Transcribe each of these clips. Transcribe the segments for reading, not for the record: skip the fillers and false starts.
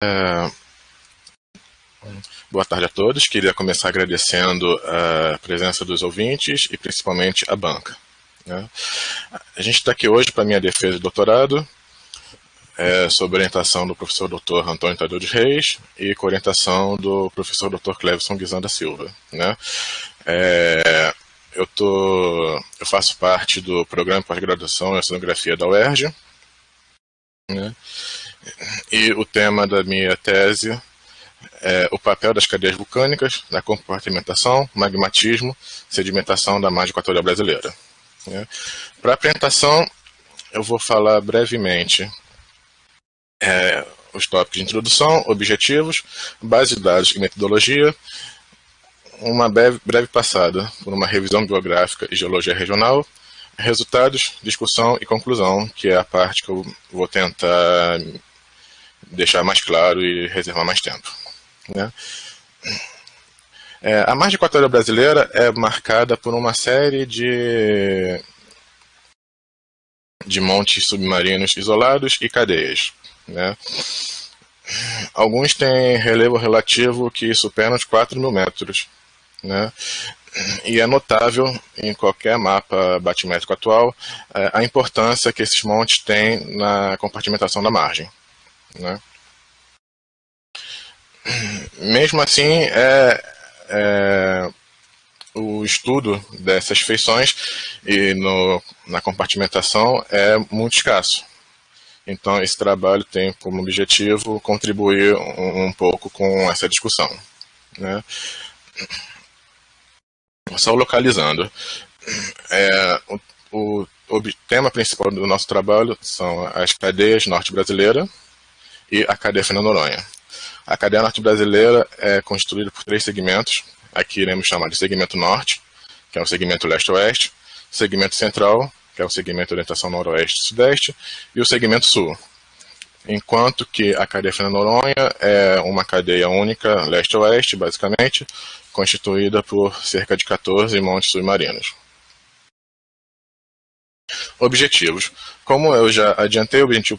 É, Boa tarde a todos. Queria começar agradecendo a presença dos ouvintes e principalmente a banca, né? A gente está aqui hoje para a minha defesa de doutorado, sob orientação do professor Dr. Antônio Tadeu de Reis e com orientação do professor Dr. Cleveson Guizan da Silva, né? Eu faço parte do programa de pós-graduação em oceanografia da UERJ, né? E o tema da minha tese é o papel das cadeias vulcânicas na compartimentação, magmatismo, sedimentação da margem equatorial brasileira, né? Para a apresentação, eu vou falar brevemente os tópicos de introdução, objetivos, base de dados e metodologia, uma breve passada por uma revisão bibliográfica e geologia regional, resultados, discussão e conclusão, que é a parte que eu vou tentar deixar mais claro e reservar mais tempo, né? A margem equatorial brasileira é marcada por uma série de montes submarinos isolados e cadeias, né? Alguns têm relevo relativo que supera os 4.000 metros, né? E é notável em qualquer mapa batimétrico atual a importância que esses montes têm na compartimentação da margem, né? Mesmo assim, o estudo dessas feições e na compartimentação é muito escasso. Então, esse trabalho tem como objetivo contribuir um pouco com essa discussão, né? Só localizando. O tema principal do nosso trabalho são as cadeias norte brasileira e a cadeia Fernando Noronha. A cadeia norte brasileira é constituída por 3 segmentos. Aqui iremos chamar de segmento norte, que é o segmento leste-oeste, segmento central, que é o segmento orientação noroeste-sudeste, e o segmento sul. Enquanto que a cadeia Fernando Noronha é uma cadeia única leste-oeste, basicamente, constituída por cerca de 14 montes submarinos. Objetivos. Como eu já adiantei, o objetivo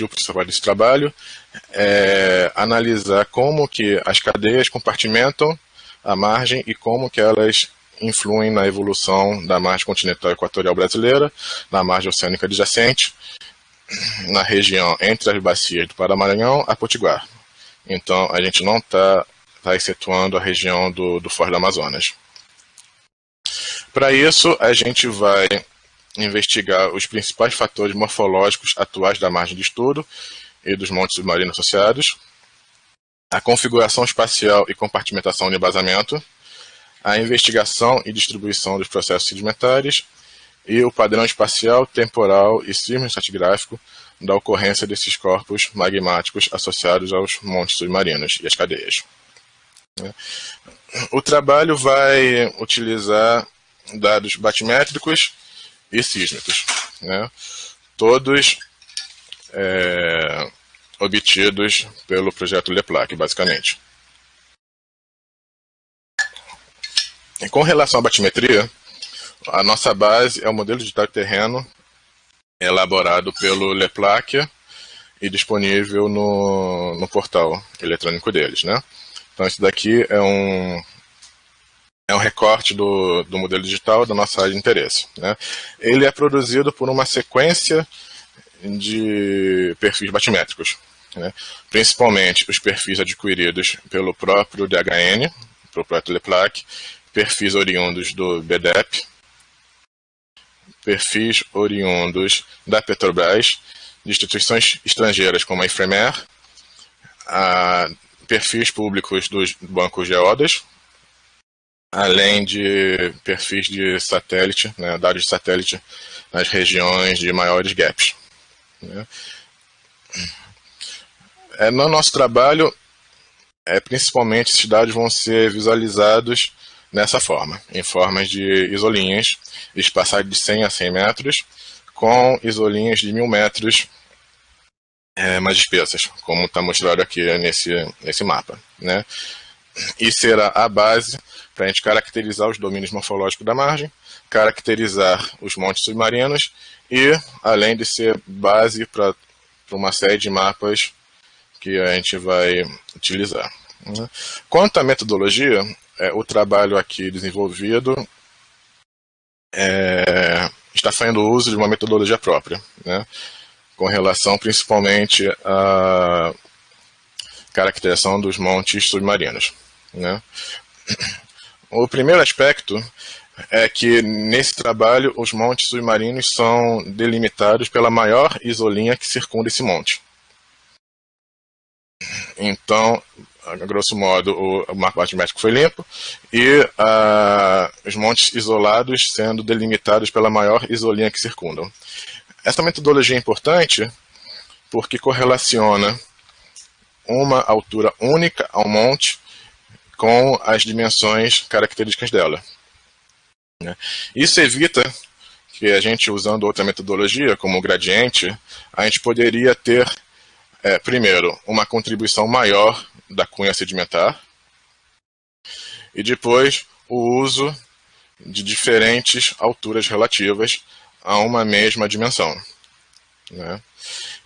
principal desse trabalho é analisar como que as cadeias compartimentam a margem e como que elas influem na evolução da margem continental equatorial brasileira, na margem oceânica adjacente, na região entre as bacias do Pará-Maranhão a Potiguar. Então, a gente não está excetuando a região do Foz do Amazonas. Para isso, a gente vai investigar os principais fatores morfológicos atuais da margem de estudo e dos montes submarinos associados, a configuração espacial e compartimentação de embasamento, a investigação e distribuição dos processos sedimentares e o padrão espacial, temporal e estratigráfico da ocorrência desses corpos magmáticos associados aos montes submarinos e às cadeias. O trabalho vai utilizar dados batimétricos e sísmicos, né? Todos obtidos pelo projeto LEPLAC, basicamente. E com relação à batimetria, a nossa base é o modelo digital de terreno elaborado pelo LEPLAC e disponível no portal eletrônico deles, né? Então, isso daqui é um recorte do modelo digital da nossa área de interesse, né? Ele é produzido por uma sequência de perfis batimétricos, né? Principalmente os perfis adquiridos pelo próprio DHN, pelo próprio LEPLAC, perfis oriundos do BDEP, perfis oriundos da Petrobras, de instituições estrangeiras como a IFREMER, perfis públicos dos bancos geodas, além de perfis de satélite, né, dados de satélite nas regiões de maiores gaps, né? No nosso trabalho, principalmente esses dados vão ser visualizados nessa forma, em formas de isolinhas, espaçadas de 100 a 100 metros, com isolinhas de 1.000 metros mais espessas, como está mostrado aqui nesse mapa, né? E será a base para a gente caracterizar os domínios morfológicos da margem, caracterizar os montes submarinos e, além de ser base para uma série de mapas que a gente vai utilizar. Quanto à metodologia, o trabalho aqui desenvolvido está fazendo uso de uma metodologia própria, né, com relação principalmente à caracterização dos montes submarinos, né. O primeiro aspecto é que, nesse trabalho, os montes submarinos são delimitados pela maior isolinha que circunda esse monte. Então, a grosso modo, o marco batimétrico foi limpo e os montes isolados sendo delimitados pela maior isolinha que circundam. Essa metodologia é importante porque correlaciona uma altura única ao monte com as dimensões características dela. Isso evita que a gente, usando outra metodologia, como o gradiente, a gente poderia ter, primeiro, uma contribuição maior da cunha sedimentar, e depois o uso de diferentes alturas relativas a uma mesma dimensão, né?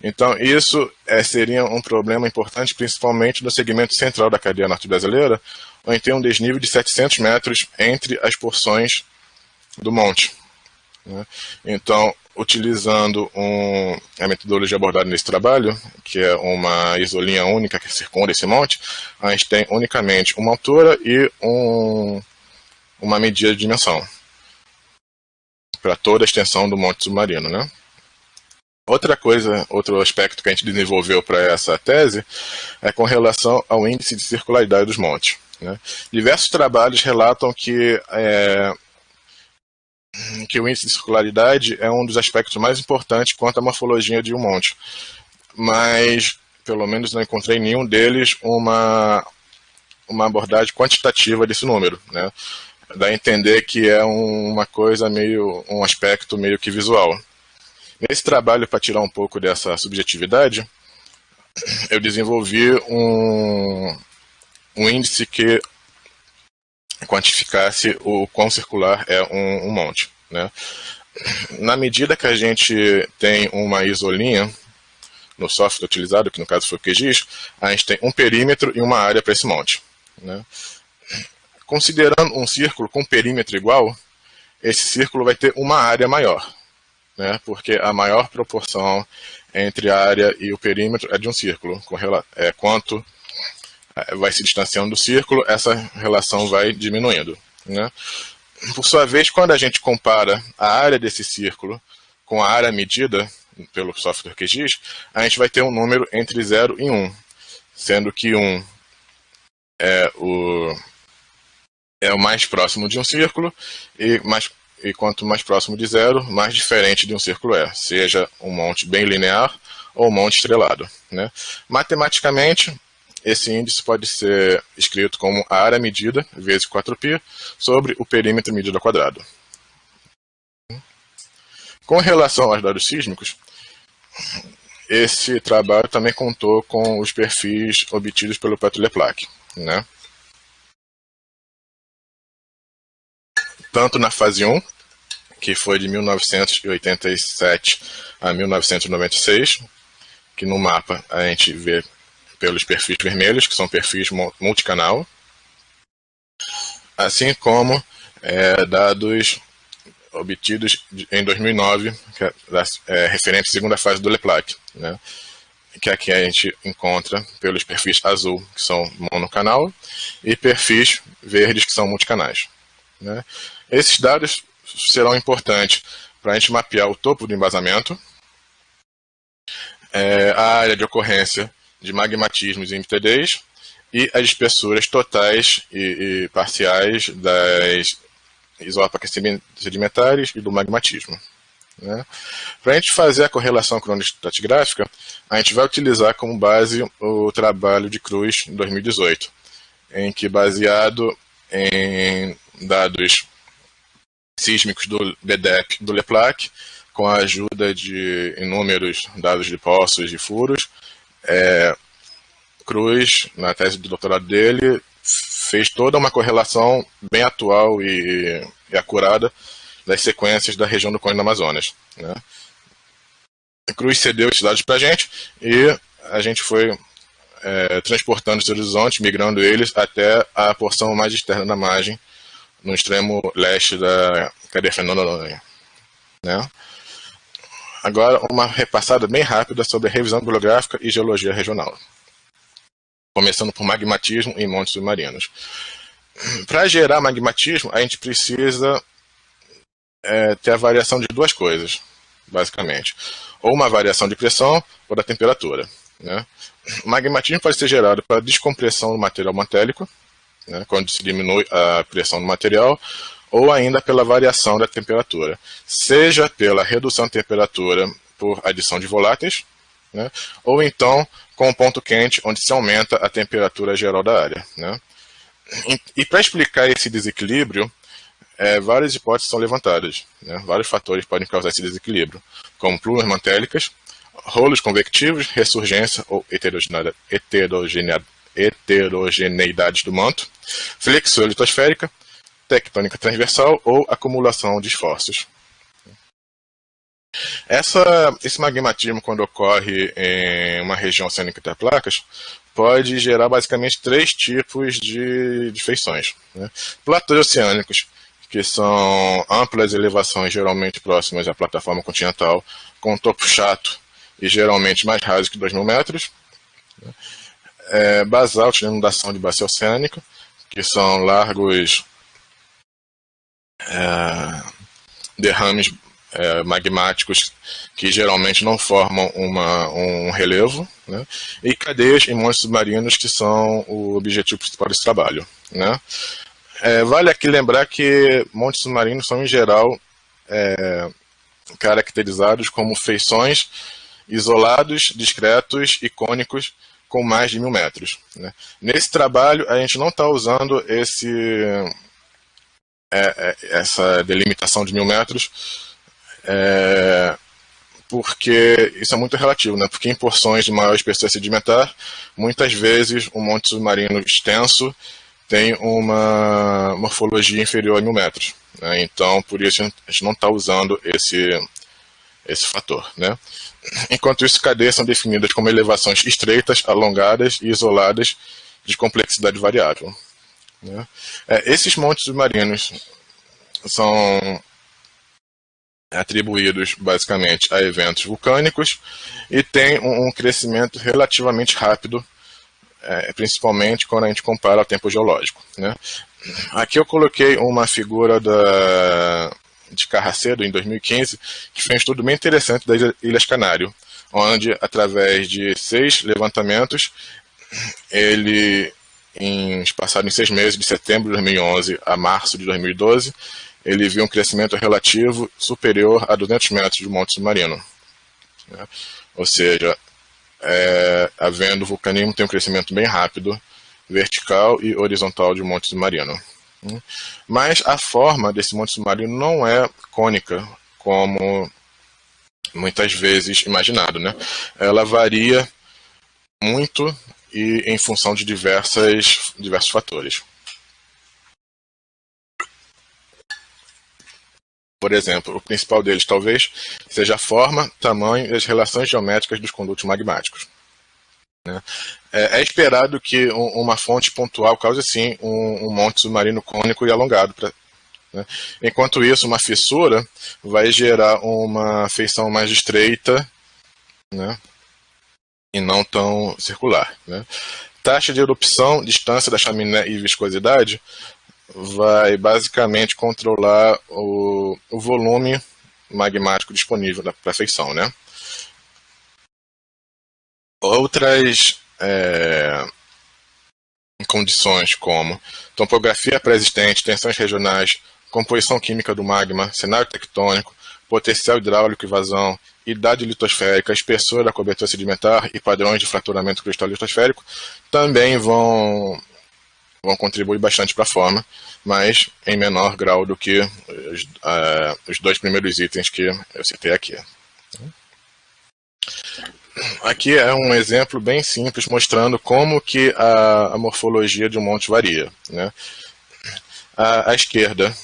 Então, isso seria um problema importante, principalmente no segmento central da cadeia norte brasileira, onde tem um desnível de 700 metros entre as porções do monte, né? Então, utilizando a metodologia abordada nesse trabalho, que é uma isolinha única que circunda esse monte, a gente tem unicamente uma altura e uma medida de dimensão para toda a extensão do monte submarino, né? Outro aspecto que a gente desenvolveu para essa tese é com relação ao índice de circularidade dos montes, né? Diversos trabalhos relatam que o índice de circularidade é um dos aspectos mais importantes quanto à morfologia de um monte, mas, pelo menos, não encontrei nenhum deles uma abordagem quantitativa desse número, né? Dá a entender que é um aspecto meio que visual. Nesse trabalho, para tirar um pouco dessa subjetividade, eu desenvolvi um índice que quantificasse o quão circular é um monte, né? Na medida que a gente tem uma isolinha no software utilizado, que no caso foi o QGIS, a gente tem um perímetro e uma área para esse monte, né? Considerando um círculo com perímetro igual, esse círculo vai ter uma área maior, né? Porque a maior proporção entre a área e o perímetro é de um círculo. Quanto vai se distanciando do círculo, essa relação vai diminuindo, né? Por sua vez, quando a gente compara a área desse círculo com a área medida pelo software QGIS, a gente vai ter um número entre 0 e 1, sendo que 1 é o mais próximo de um círculo, e quanto mais próximo de 0, mais diferente de um círculo seja um monte bem linear ou um monte estrelado, né? Matematicamente, esse índice pode ser escrito como a área medida vezes 4π sobre o perímetro medido ao quadrado. Com relação aos dados sísmicos, esse trabalho também contou com os perfis obtidos pelo Petro-Leplac, né? Tanto na fase 1, que foi de 1987 a 1996, que no mapa a gente vê pelos perfis vermelhos, que são perfis multicanal, assim como dados obtidos em 2009, que é referente à segunda fase do LEPLAC, né? Que aqui a gente encontra pelos perfis azul, que são monocanal, e perfis verdes, que são multicanais, né? Esses dados serão importantes para a gente mapear o topo do embasamento, a área de ocorrência de magmatismos e MTDs e as espessuras totais e parciais das isópacas sedimentares e do magmatismo, né? Para a gente fazer a correlação cronoestratigráfica, a gente vai utilizar como base o trabalho de Cruz em 2018, em que, baseado em dados sísmicos do BDEP do LEPLAC, com a ajuda de inúmeros dados de poços e furos, Cruz, na tese do doutorado dele, fez toda uma correlação bem atual e acurada das sequências da região do Cone do Amazonas, né? Cruz cedeu esses dados para a gente e a gente foi transportando os horizontes, migrando eles até a porção mais externa da margem, no extremo leste da cadeia fenológica, né? Agora, uma repassada bem rápida sobre a revisão bibliográfica e geologia regional, começando por magmatismo em montes submarinos. Para gerar magmatismo, a gente precisa ter a variação de duas coisas, basicamente. Ou uma variação de pressão ou da temperatura, né? O magmatismo pode ser gerado pela descompressão do material mantélico, né, quando se diminui a pressão do material, ou ainda pela variação da temperatura, seja pela redução da temperatura por adição de voláteis, né, ou então com um ponto quente, onde se aumenta a temperatura geral da área, né. E para explicar esse desequilíbrio, várias hipóteses são levantadas, né, vários fatores podem causar esse desequilíbrio, como plumas mantélicas, rolos convectivos, ressurgência ou heterogeneidades do manto, flexura litosférica, tectônica transversal ou acumulação de esforços. Esse magmatismo, quando ocorre em uma região oceânica interplacas, pode gerar basicamente três tipos de feições, né? Platôs oceânicos, que são amplas elevações geralmente próximas à plataforma continental, com um topo chato e geralmente mais rasos que 2.000 metros. Basaltos de inundação de bacia oceânica, que são largos derrames magmáticos que geralmente não formam um relevo, né? E cadeias em montes submarinos, que são o objetivo principal desse trabalho, né? Vale aqui lembrar que montes submarinos são, em geral, caracterizados como feições isolados, discretos e cônicos com mais de 1.000 metros, né? Nesse trabalho, a gente não está usando essa delimitação de 1.000 metros, porque isso é muito relativo, né? Porque em porções de maior espessura sedimentar, muitas vezes um monte submarino extenso tem uma morfologia inferior a 1.000 metros, né? Então, por isso, a gente não está usando esse fator, né? Enquanto isso, cadeias são definidas como elevações estreitas, alongadas e isoladas de complexidade variável, né? Esses montes submarinos são atribuídos basicamente a eventos vulcânicos e têm um crescimento relativamente rápido, principalmente quando a gente compara ao tempo geológico, né? Aqui eu coloquei uma figura de Carracedo, em 2015, que foi um estudo bem interessante das Ilhas Canário, onde, através de 6 levantamentos, ele, passado em 6 meses, de setembro de 2011 a março de 2012, ele viu um crescimento relativo superior a 200 metros de monte submarino, né? Ou seja, havendo vulcanismo, tem um crescimento bem rápido, vertical e horizontal de monte submarino. Mas a forma desse monte submarino não é cônica, como muitas vezes imaginado, né? Ela varia muito e em função de diversos fatores. Por exemplo, o principal deles talvez seja a forma, tamanho e as relações geométricas dos condutos magmáticos, né? É esperado que uma fonte pontual cause, sim, um monte submarino cônico e alongado, né? Enquanto isso, uma fissura vai gerar uma feição mais estreita, né, e não tão circular, né? Taxa de erupção, distância da chaminé e viscosidade vai basicamente controlar o volume magmático disponível para a feição, né? Outras condições como topografia pré-existente, tensões regionais, composição química do magma, cenário tectônico, potencial hidráulico e vazão, idade litosférica, espessura da cobertura sedimentar e padrões de fraturamento cristal litosférico também vão contribuir bastante para a forma, mas em menor grau do que os 2 primeiros itens que eu citei aqui. Aqui é um exemplo bem simples mostrando como que a morfologia de um monte varia, né? À esquerda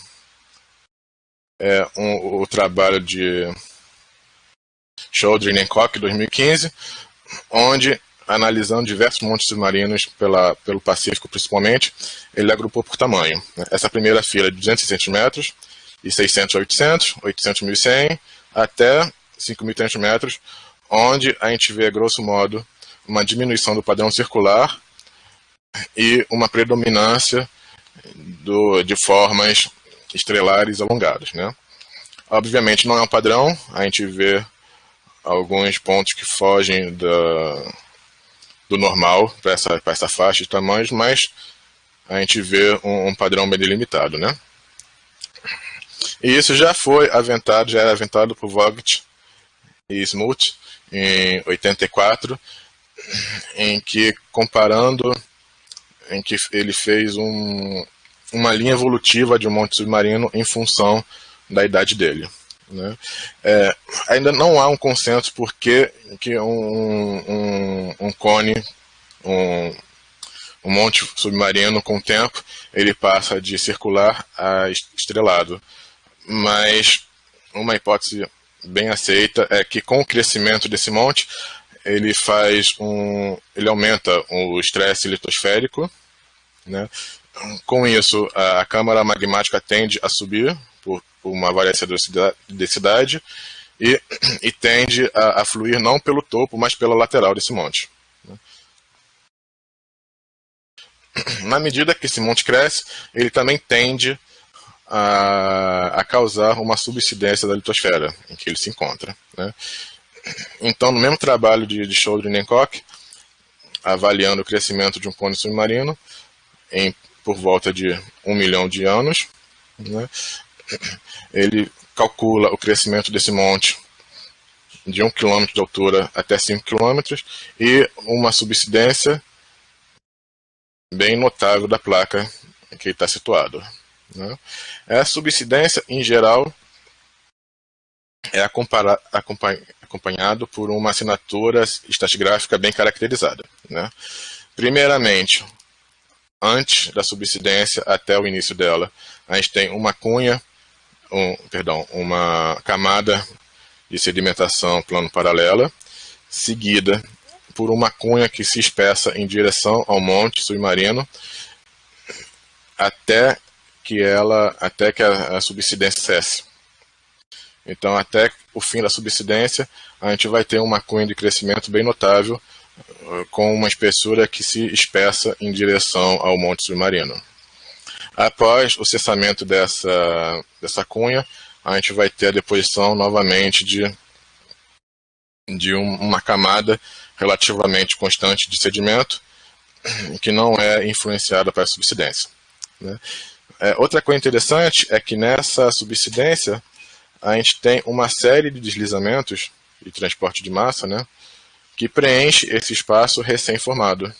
é o trabalho de Chaudhry e Koch, 2015, onde analisando diversos montes submarinos pelo Pacífico principalmente, ele agrupou por tamanho. Essa primeira fila é de 260 metros, e 600 a 800, 800 a 1100, até 5.300 metros, onde a gente vê, grosso modo, uma diminuição do padrão circular e uma predominância de formas estrelares alongadas, né? Obviamente não é um padrão, a gente vê alguns pontos que fogem do normal para essa faixa de tamanhos, mas a gente vê um padrão bem delimitado, né? E isso já era aventado por Vogt e Smoot em 84, em que ele fez uma linha evolutiva de um monte submarino em função da idade dele, né? Ainda não há um consenso por que um cone, um monte submarino, com o tempo, ele passa de circular a estrelado. Mas uma hipótese bem aceita é que, com o crescimento desse monte, ele aumenta o estresse litosférico, né? Com isso, a câmara magmática tende a subir por uma variação de densidade e tende a fluir não pelo topo, mas pela lateral desse monte. Na medida que esse monte cresce, ele também tende a causar uma subsidência da litosfera em que ele se encontra, né? Então, no mesmo trabalho de Choudhury e Hancock, avaliando o crescimento de um cone submarino por volta de 1 milhão de anos, né, ele calcula o crescimento desse monte de 1 km de altura até 5 km e uma subsidência bem notável da placa em que ele está situado, né? Essa subsidência, em geral, é acompanhado por uma assinatura estratigráfica bem caracterizada, né? Primeiramente, antes da subsidência até o início dela, a gente tem uma camada de sedimentação plano paralela, seguida por uma cunha que se espessa em direção ao monte submarino até que a subsidência cesse. Então, até o fim da subsidência, a gente vai ter uma cunha de crescimento bem notável, com uma espessura que se espessa em direção ao monte submarino. Após o cessamento dessa cunha, a gente vai ter a deposição novamente de uma camada relativamente constante de sedimento, que não é influenciada pela subsidência, né? Outra coisa interessante é que nessa subsidência a gente tem uma série de deslizamentos de transporte de massa, né, que preenche esse espaço recém-formado.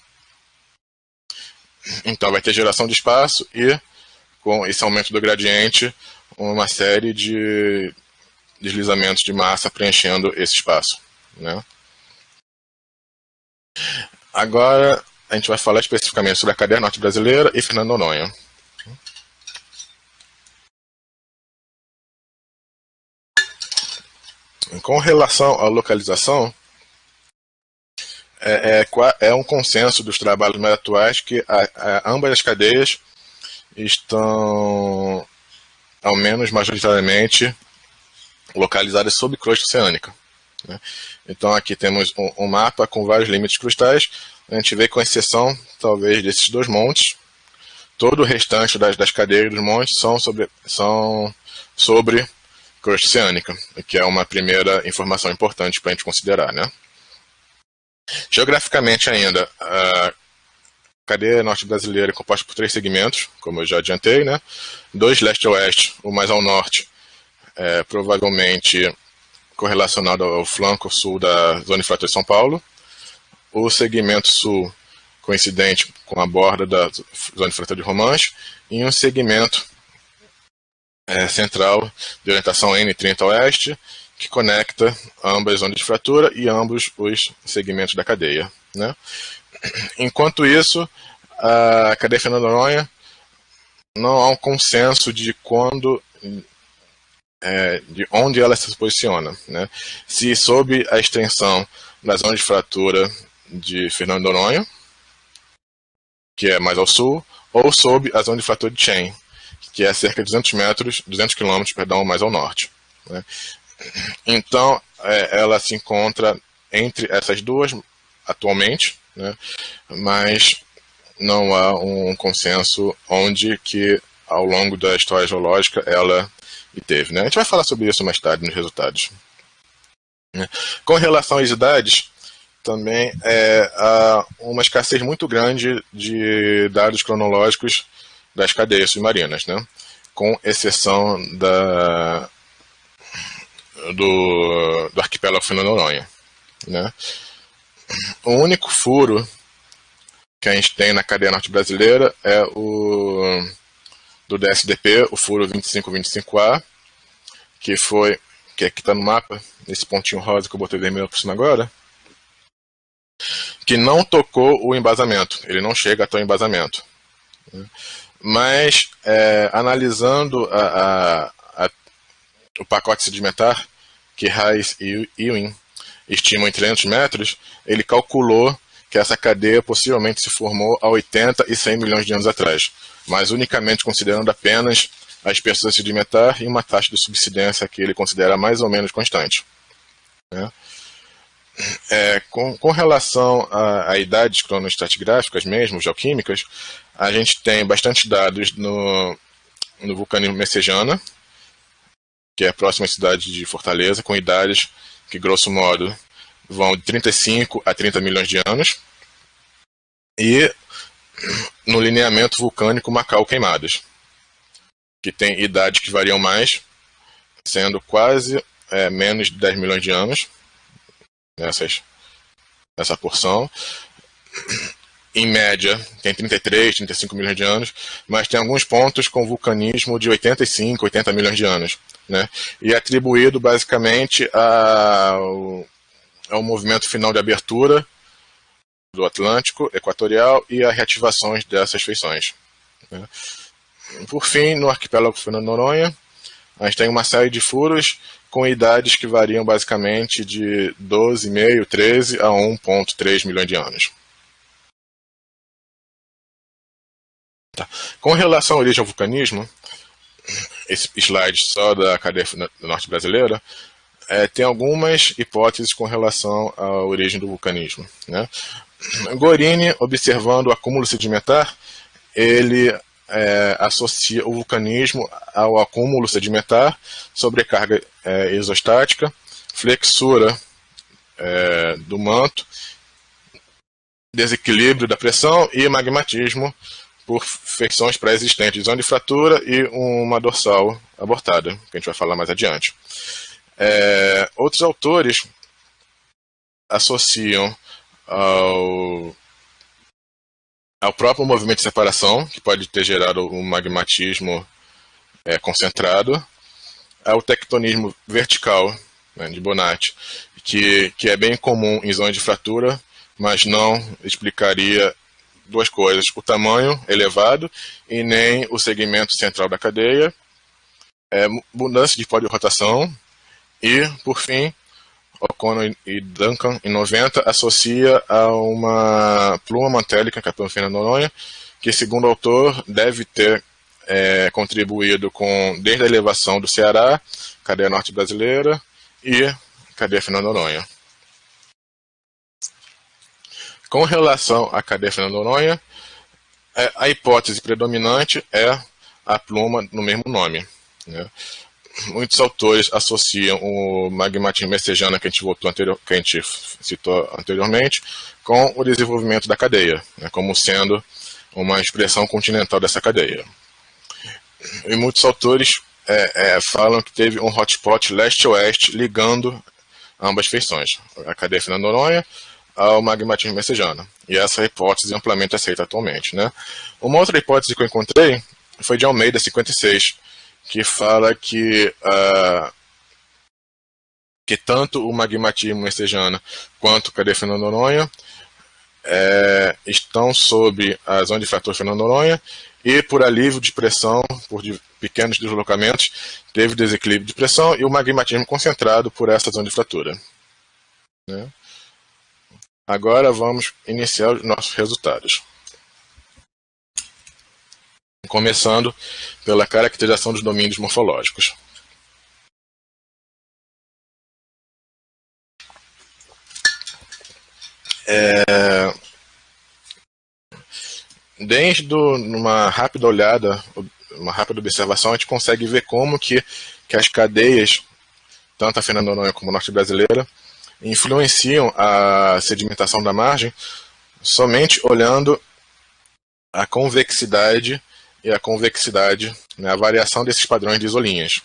Então vai ter geração de espaço e, com esse aumento do gradiente, uma série de deslizamentos de massa preenchendo esse espaço, né? Agora a gente vai falar especificamente sobre a cadeia norte brasileira e Fernando Noronha. Com relação à localização, é um consenso dos trabalhos mais atuais que ambas as cadeias estão, ao menos majoritariamente, localizadas sob crosta oceânica, né? Então aqui temos um mapa com vários limites crustais. A gente vê, com exceção talvez desses dois montes, todo o restante das cadeias dos montes são sobre crosta oceânica, que é uma primeira informação importante para a gente considerar, né? Geograficamente ainda, a cadeia norte brasileira é composta por 3 segmentos, como eu já adiantei, né? 2 leste a oeste, o mais ao norte, provavelmente correlacionado ao flanco sul da zona de fratura de São Paulo. O segmento sul, coincidente com a borda da zona de fratura de Romanche, e um segmento central de orientação N30 oeste, que conecta ambas as zonas de fratura e ambos os segmentos da cadeia, né? Enquanto isso, a cadeia Fernando Noronha não há um consenso de onde ela se posiciona, né? Se sob a extensão da zona de fratura de Fernando de Noronha, que é mais ao sul, ou sob a zona de fratura de Chain, que é cerca de 200 quilômetros, mais ao norte, né? Então, ela se encontra entre essas duas atualmente, né? Mas não há um consenso onde que, ao longo da história geológica, ela teve, né? A gente vai falar sobre isso mais tarde nos resultados. Com relação às idades, também há uma escassez muito grande de dados cronológicos das cadeias submarinas, né? Com exceção do arquipélago Fernando de Noronha, né? O único furo que a gente tem na cadeia norte brasileira é o do DSDP, o furo 2525A, que está no mapa, nesse pontinho rosa que eu botei vermelho por cima agora, que não tocou o embasamento, ele não chega até o embasamento. Mas, analisando o pacote sedimentar, que Reis e Ewing estimam em 300 metros, ele calculou que essa cadeia possivelmente se formou há 80 e 100 milhões de anos atrás, mas unicamente considerando apenas a espessura sedimentar e uma taxa de subsidência que ele considera mais ou menos constante, né? Com relação a idades cronoestratigráficas mesmo, geoquímicas, a gente tem bastante dados no vulcanismo Messejana, que é próximo à cidade de Fortaleza, com idades que, grosso modo, vão de 35 a 30 milhões de anos, e no lineamento vulcânico Macau Queimadas, que tem idades que variam mais, sendo quase menos de 10 milhões de anos, nessa porção. Em média, tem 33, 35 milhões de anos, mas tem alguns pontos com vulcanismo de 85, 80 milhões de anos, né? E atribuído basicamente ao movimento final de abertura do Atlântico Equatorial e a reativações dessas feições, né? Por fim, no arquipélago Fernando de Noronha, a gente tem uma série de furos com idades que variam basicamente de 12,5, 13 a 1,3 milhões de anos. Tá. Com relação à origem ao vulcanismo, esse slide só da cadeia norte brasileira, tem algumas hipóteses com relação à origem do vulcanismo, né? Gorini, observando o acúmulo sedimentar, ele associa o vulcanismo ao acúmulo sedimentar, sobrecarga exostática, flexura do manto, desequilíbrio da pressão e magmatismo por feições pré-existentes de zona de fratura e uma dorsal abortada, que a gente vai falar mais adiante. Outros autores associam ao próprio movimento de separação, que pode ter gerado um magmatismo concentrado, ao tectonismo vertical, né, de Bonatti, que é bem comum em zonas de fratura, mas não explicaria duas coisas: o tamanho elevado e nem o segmento central da cadeia, mudança de polirotação e, por fim, O'Connor e Duncan, em 90, associa a uma pluma mantélica, capitão Fernando de Noronha, que, segundo o autor, deve ter contribuído desde a elevação do Ceará, cadeia norte brasileira, e cadeia Fernando de Noronha. Com relação à cadeia Fernando de Noronha, a hipótese predominante é a pluma no mesmo nome, né? Muitos autores associam o magmatismo messejana que a gente citou anteriormente com o desenvolvimento da cadeia, né, como sendo uma expressão continental dessa cadeia. E muitos autores falam que teve um hotspot leste-oeste ligando ambas feições, a cadeia Fernando de Noronha ao magmatismo messejana. E essa hipótese é amplamente aceita atualmente, né? Uma outra hipótese que eu encontrei foi de Almeida, 56, que fala que tanto o magmatismo messejana quanto a cadeia Fernando de Noronha estão sob a zona de fratura Fernando de Noronha e, por alívio de pressão, por pequenos deslocamentos, teve desequilíbrio de pressão e o magmatismo concentrado por essa zona de fratura, né? Agora vamos iniciar os nossos resultados. Começando pela caracterização dos domínios morfológicos. Desde uma rápida olhada, uma rápida observação, a gente consegue ver como que as cadeias, tanto a Fernando Noronha como a norte brasileira, influenciam a sedimentação da margem somente olhando a convexidade e a convexidade, né, a variação desses padrões de isolinhas.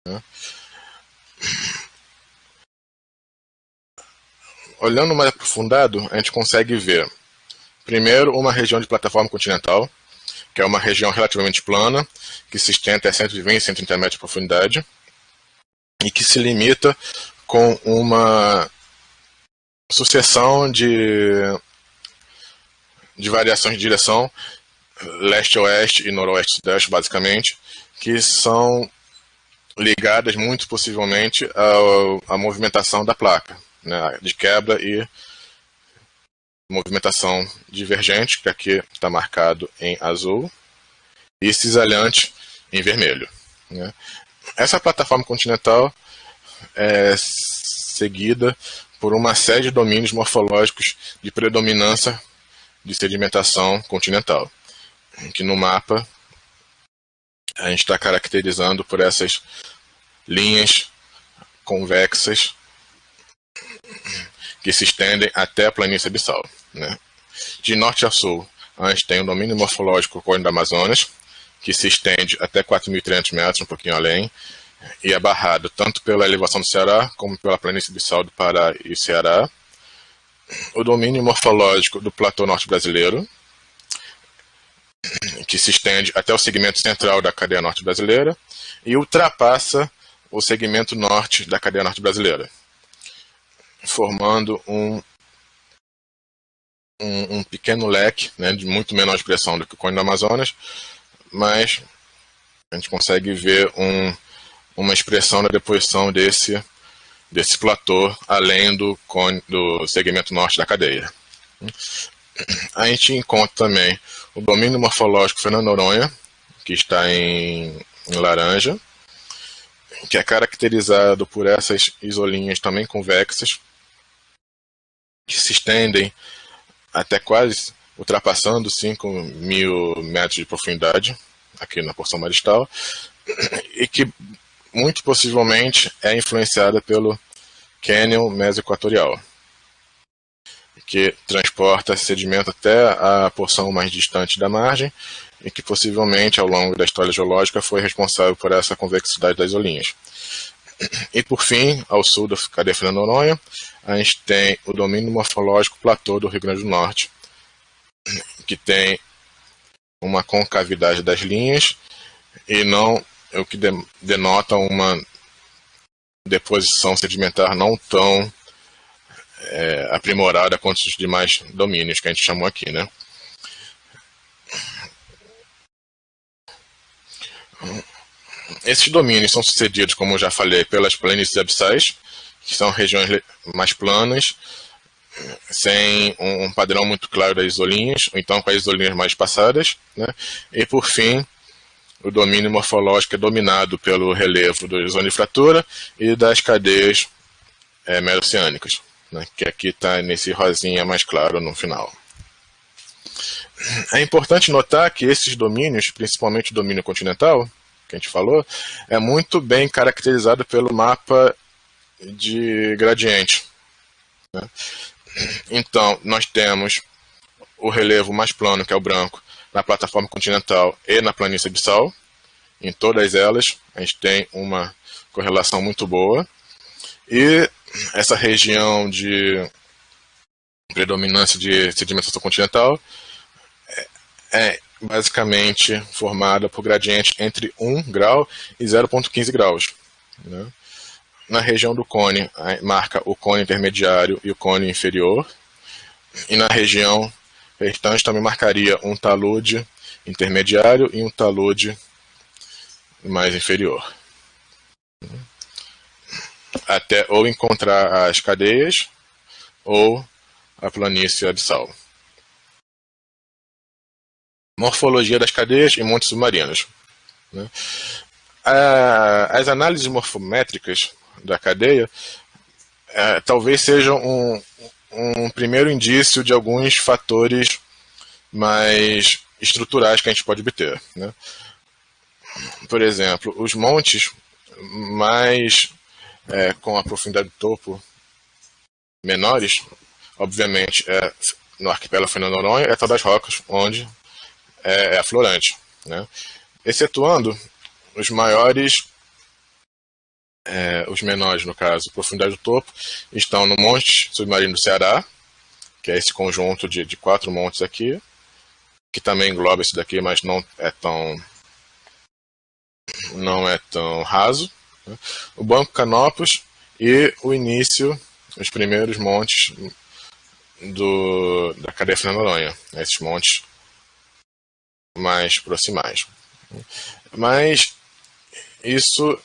Né? Olhando mais aprofundado, a gente consegue ver, primeiro, uma região de plataforma continental, que é uma região relativamente plana, que se estende até 120 e 130 metros de profundidade, e que se limita com uma sucessão de variações de direção, leste-oeste e noroeste-sudeste, basicamente, que são ligadas muito possivelmente à movimentação da placa, né, de quebra e movimentação divergente, que aqui está marcado em azul, e cisalhante em vermelho. Né. Essa plataforma continental é seguida por uma série de domínios morfológicos de predominância de sedimentação continental, que no mapa a gente está caracterizando por essas linhas convexas que se estendem até a planície abissal. Né? De norte a sul, a gente tem o domínio morfológico Córrego do Amazonas, que se estende até 4.300 metros, um pouquinho além, e é barrado tanto pela elevação do Ceará, como pela planície abissal do Pará e Ceará. O domínio morfológico do platô norte brasileiro, que se estende até o segmento central da cadeia norte brasileira, e ultrapassa o segmento norte da cadeia norte brasileira, formando um pequeno leque, né, de muito menor expressão do que o Cone do Amazonas, mas a gente consegue ver uma expressão da deposição desse platô além do segmento norte da cadeia. A gente encontra também o domínio morfológico Fernando Noronha, que está em laranja, que é caracterizado por essas isolinhas também convexas, que se estendem até quase ultrapassando 5.000 metros de profundidade, aqui na porção maristal, e que muito possivelmente é influenciada pelo cânion mesoequatorial, que transporta sedimento até a porção mais distante da margem e que possivelmente ao longo da história geológica foi responsável por essa convexidade das isolinhas. E por fim, ao sul da cadeia Fernando Noronha, a gente tem o domínio morfológico platô do Rio Grande do Norte, que tem uma concavidade das linhas e não o que denota uma deposição sedimentar não tão aprimorada quanto os demais domínios que a gente chamou aqui, né? Esses domínios são sucedidos, como eu já falei, pelas planícies abissais, que são regiões mais planas, sem um padrão muito claro das isolinhas, ou então com as isolinhas mais espaçadas, né? E por fim, o domínio morfológico é dominado pelo relevo da zona de fratura e das cadeias meroceânicas, né? Que aqui está nesse rosinha mais claro no final. É importante notar que esses domínios, principalmente o domínio continental, que a gente falou, é muito bem caracterizado pelo mapa de gradiente. Né? Então, nós temos o relevo mais plano, que é o branco, na plataforma continental e na planície abissal. Em todas elas, a gente tem uma correlação muito boa. E essa região de predominância de sedimentação continental é basicamente formada por gradiente entre 1 grau e 0,15 graus. Né? Na região do cone, marca o cone intermediário e o cone inferior. E na região restante também marcaria um talude intermediário e um talude mais inferior. Até ou encontrar as cadeias ou a planície abissal. Morfologia das cadeias e montes submarinos, né? As análises morfométricas da cadeia talvez sejam um primeiro indício de alguns fatores mais estruturais que a gente pode obter, né? Por exemplo, os montes mais com a profundidade do topo menores, obviamente, no arquipélago Fernando de Noronha, é tal das rocas, onde é aflorante, né? Excetuando os maiores, os menores, no caso, profundidade do topo, estão no Monte Submarino do Ceará, que é esse conjunto de 4 montes aqui, que também engloba esse daqui, mas não é tão raso, né? O Banco Canopus e o início, os primeiros montes da cadeia Fernando de Noronha, esses montes mais proximais. Mas isso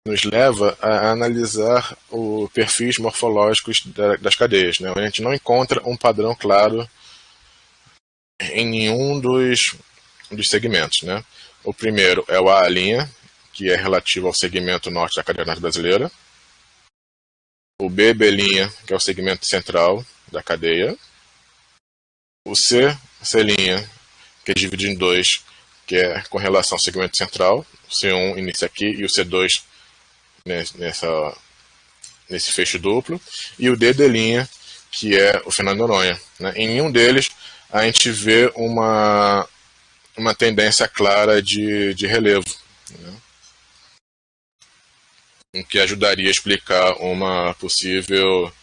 nos leva a analisar os perfis morfológicos das cadeias, né? A gente não encontra um padrão claro em nenhum dos segmentos, né? O primeiro é o A', que é relativo ao segmento norte da cadeia norte brasileira. O B', que é o segmento central da cadeia. O C', que é dividido em 2, que é com relação ao segmento central. O C1 inicia aqui e o C2 nesse fecho duplo. E o D', que é o Fernando de Noronha, né? Em nenhum deles a gente vê uma tendência clara de relevo, né? O que ajudaria a explicar uma possível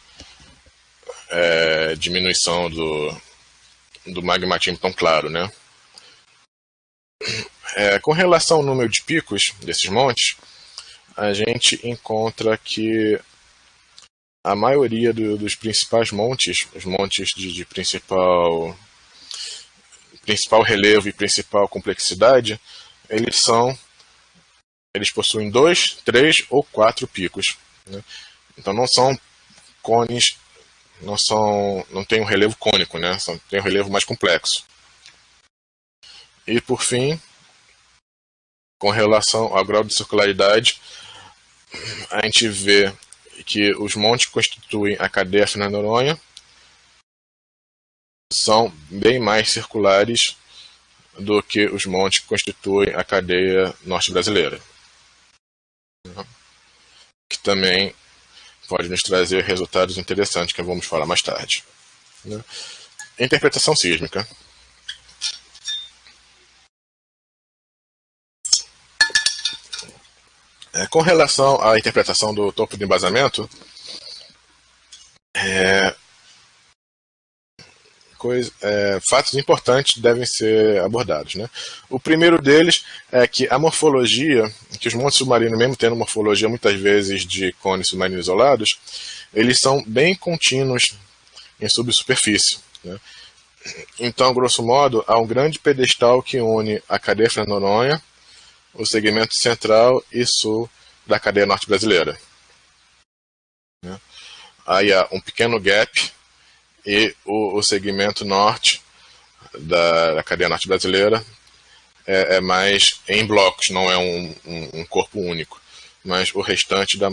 diminuição do magmatismo tão claro, né? Com relação ao número de picos desses montes, a gente encontra que a maioria dos principais montes, os montes de principal relevo e principal complexidade, eles possuem 2, 3 ou 4 picos, né? Então não são cones, não tem um relevo cônico, né? Tem um relevo mais complexo. E por fim, com relação ao grau de circularidade, a gente vê que os montes que constituem a cadeia Fernando de Noronha são bem mais circulares do que os montes que constituem a cadeia norte brasileira, que também pode nos trazer resultados interessantes que vamos falar mais tarde, né? Interpretação sísmica. Com relação à interpretação do topo de embasamento, fatos importantes devem ser abordados, né? O primeiro deles é que a morfologia, que os montes submarinos, mesmo tendo morfologia muitas vezes de cones submarinos isolados, eles são bem contínuos em subsuperfície, né? Então, grosso modo, há um grande pedestal que une a cadeia Fernando de Noronha, o segmento central e sul da cadeia norte brasileira, né? Aí há um pequeno gap e o segmento norte da cadeia norte brasileira é mais em blocos, não é um corpo único, mas o restante da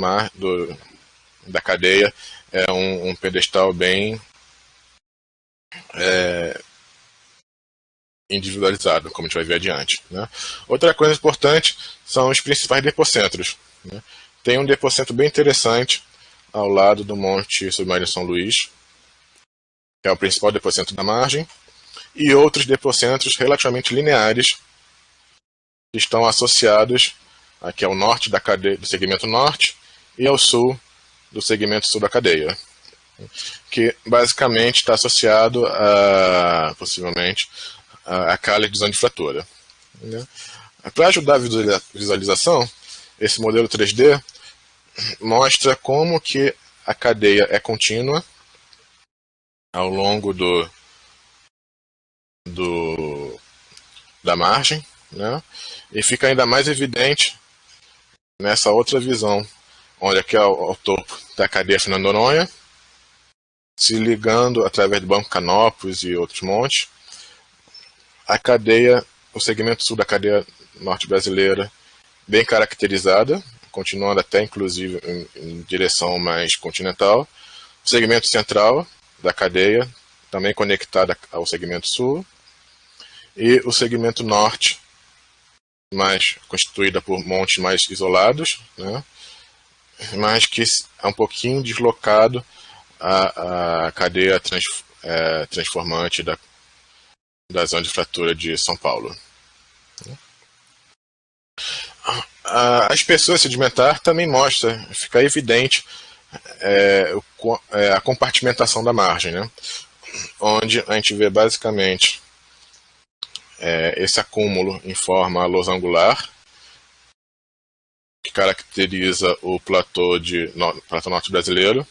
cadeia é um pedestal bem individualizado, como a gente vai ver adiante, né? Outra coisa importante são os principais depocentros, né? Tem um depocentro bem interessante ao lado do Monte Submarino São Luís, que é o principal depocentro da margem, e outros depocentros relativamente lineares que estão associados aqui ao norte da cadeia, do segmento norte, e ao sul do segmento sul da cadeia, que basicamente está associado possivelmente a cálice de zona de fratura, né? Para ajudar a visualização, esse modelo 3D mostra como que a cadeia é contínua ao longo da margem, né? E fica ainda mais evidente nessa outra visão, onde aqui ao topo está a cadeia Fernando de Noronha se ligando através do Banco Canopus e outros montes, a cadeia, o segmento sul da cadeia norte brasileira, bem caracterizada, continuando até inclusive em direção mais continental. O segmento central da cadeia, também conectado ao segmento sul. E o segmento norte, mais constituída por montes mais isolados, né, mas que é um pouquinho deslocado a cadeia transformante da zona de fratura de São Paulo. A espessura sedimentar também mostra, fica evidente a compartimentação da margem, né? Onde a gente vê basicamente esse acúmulo em forma losangular, que caracteriza o platô norte brasileiro,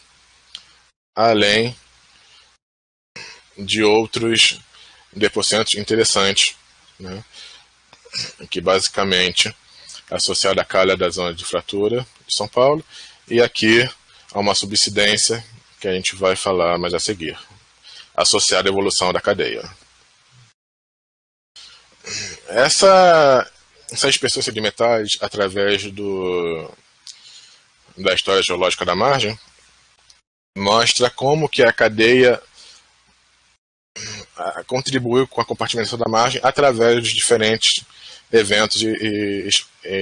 além de outros depocentos interessantes, né? Que basicamente associado à calha da zona de fratura de São Paulo, e aqui há uma subsidência que a gente vai falar mais a seguir, associada à evolução da cadeia. Essas espessuras sedimentares, através da história geológica da margem, mostra como que a cadeia contribuiu com a compartimentação da margem através de diferentes eventos e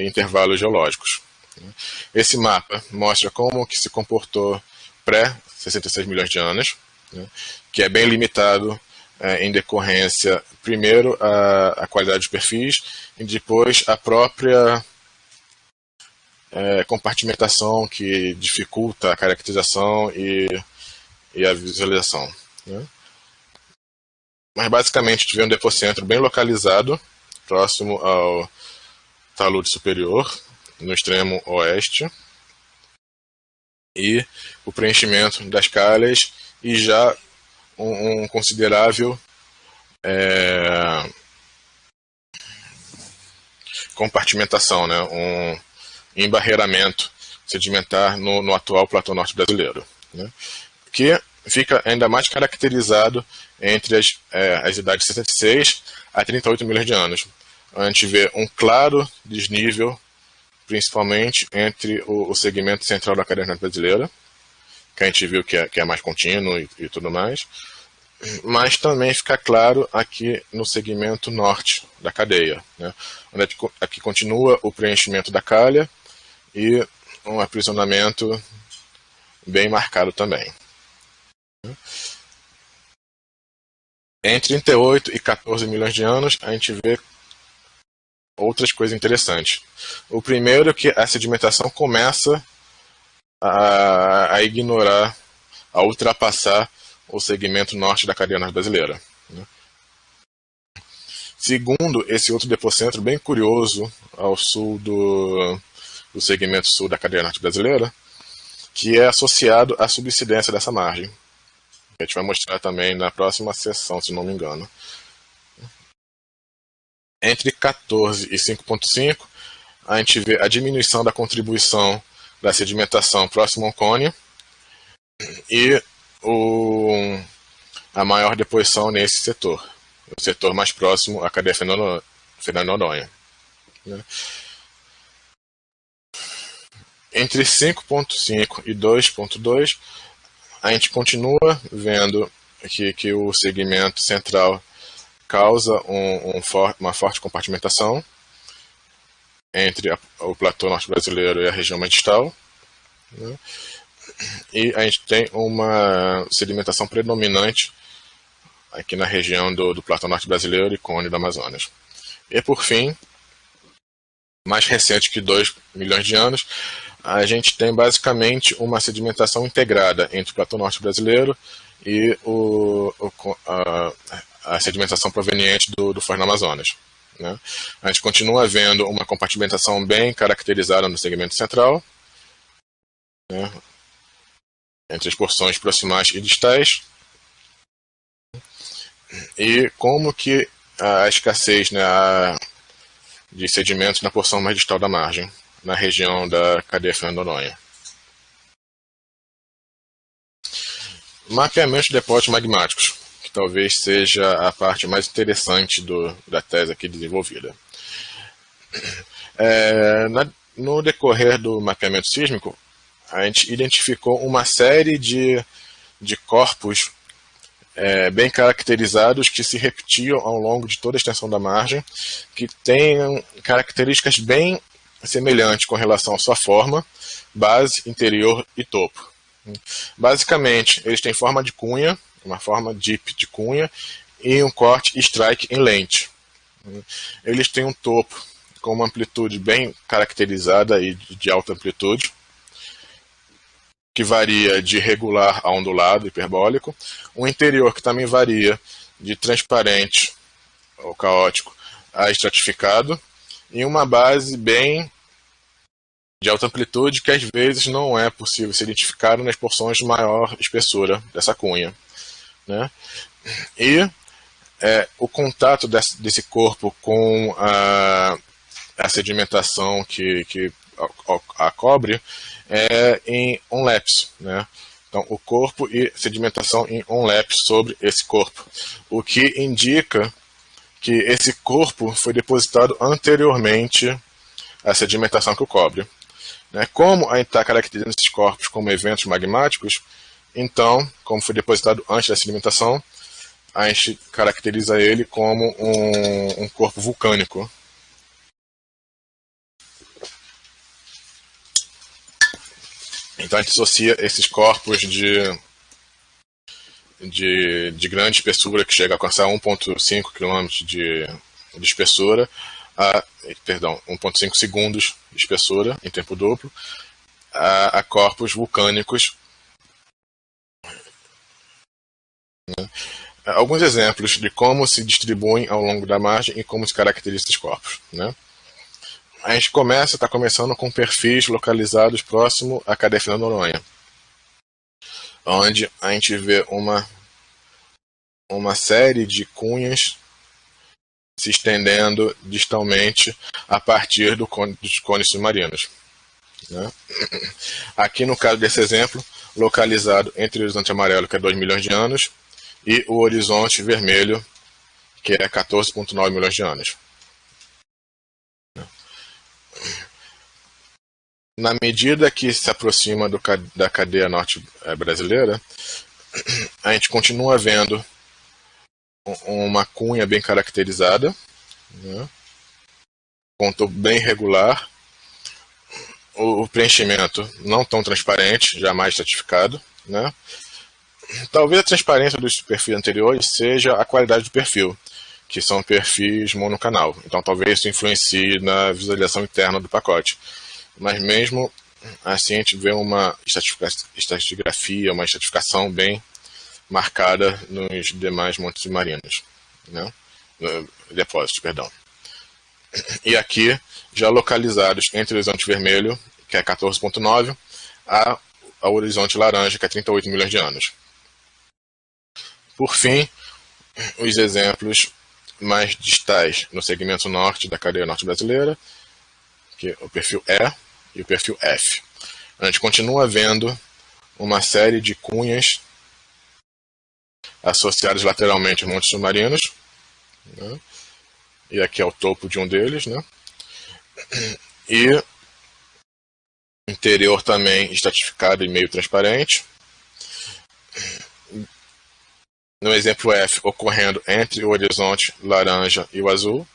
intervalos geológicos. Esse mapa mostra como que se comportou pré-66 milhões de anos, né, que é bem limitado em decorrência, primeiro, a qualidade dos perfis e depois a própria compartimentação que dificulta a caracterização e a visualização, né. Mas basicamente tivemos um depocentro bem localizado, próximo ao talude superior, no extremo oeste, e o preenchimento das calhas e já um considerável compartimentação, né? Um embarreiramento sedimentar no atual platô norte brasileiro, né? Que fica ainda mais caracterizado entre as idades de 66 a 38 milhões de anos. A gente vê um claro desnível, principalmente entre o segmento central da cadeia brasileira, que a gente viu que é mais contínuo e tudo mais, mas também fica claro aqui no segmento norte da cadeia, né, onde aqui continua o preenchimento da calha e um aprisionamento bem marcado também. Entre 38 e 14 milhões de anos, a gente vê outras coisas interessantes. O primeiro é que a sedimentação começa a ignorar, a ultrapassar o segmento norte da cadeia norte brasileira, né? Segundo, esse outro depocentro bem curioso ao sul do segmento sul da cadeia norte brasileira, que é associado à subsidência dessa margem. A gente vai mostrar também na próxima sessão, se não me engano. Entre 14 e 5,5, a gente vê a diminuição da contribuição da sedimentação próximo ao cone e a maior deposição nesse setor, o setor mais próximo à cadeia Fernando Noronha, né? Entre 5,5 e 2,2, a gente continua vendo que o segmento central causa uma forte compartimentação entre o platô norte brasileiro e a região mais distal, né? E a gente tem uma sedimentação predominante aqui na região do platô norte brasileiro e cone do Amazonas. E por fim, mais recente que 2 milhões de anos, a gente tem basicamente uma sedimentação integrada entre o platô norte brasileiro e a sedimentação proveniente do Foz do Amazonas, né? A gente continua vendo uma compartimentação bem caracterizada no segmento central, né, entre as porções proximais e distais, e como que a escassez, né, de sedimentos na porção mais distal da margem, na região da cadeia Fernando Noronha. Mapeamento de depósitos magmáticos, que talvez seja a parte mais interessante da tese aqui desenvolvida. No decorrer do mapeamento sísmico, a gente identificou uma série de corpos bem caracterizados que se repetiam ao longo de toda a extensão da margem, que têm características bem semelhantes com relação à sua forma, base, interior e topo. Basicamente, eles têm forma de cunha, uma forma dip de cunha, e um corte strike em lente. Eles têm um topo com uma amplitude bem caracterizada e de alta amplitude, que varia de regular a ondulado, hiperbólico. Um interior que também varia de transparente ou caótico a estratificado. E uma base bem de alta amplitude que às vezes não é possível ser identificado nas porções de maior espessura dessa cunha, né? E o contato desse corpo com a sedimentação que a cobre em on-lapse, né? Então, o corpo e sedimentação em on-lapse sobre esse corpo, o que indica que esse corpo foi depositado anteriormente à sedimentação que o cobre. Como a gente está caracterizando esses corpos como eventos magmáticos, então, como foi depositado antes da sedimentação, a gente caracteriza ele como um corpo vulcânico. Então a gente associa esses corpos de grande espessura, que chega a alcançar 1,5 km de espessura, 1,5 segundos de espessura em tempo duplo, a corpos vulcânicos. Alguns exemplos de como se distribuem ao longo da margem e como se caracterizam esses corpos, né? A gente está começando com perfis localizados próximo à cadeia fina Noronha, onde a gente vê uma série de cunhas se estendendo distalmente a partir dos cones submarinos, né? Aqui no caso desse exemplo, localizado entre o horizonte amarelo, que é 2 milhões de anos, e o horizonte vermelho, que é 14,9 milhões de anos. Na medida que se aproxima da cadeia norte brasileira, a gente continua vendo uma cunha bem caracterizada, né? Ponto bem regular, o preenchimento não tão transparente, jamais estratificado, né? Talvez a transparência dos perfis anteriores seja a qualidade do perfil, que são perfis monocanal. Então talvez isso influencie na visualização interna do pacote. Mas mesmo assim a gente vê uma estratigrafia, uma estratificação bem marcada nos demais montes submarinos, né? Depósitos, perdão. E aqui, já localizados entre o horizonte vermelho, que é 14,9, ao horizonte laranja, que é 38 milhões de anos. Por fim, os exemplos mais distais no segmento norte da cadeia norte brasileira, que é o perfil E e o perfil F. A gente continua vendo uma série de cunhas associadas lateralmente aos montes submarinos, né? E aqui é o topo de um deles, né? E interior também estratificado e meio transparente. No exemplo F, ocorrendo entre o horizonte laranja e o azul,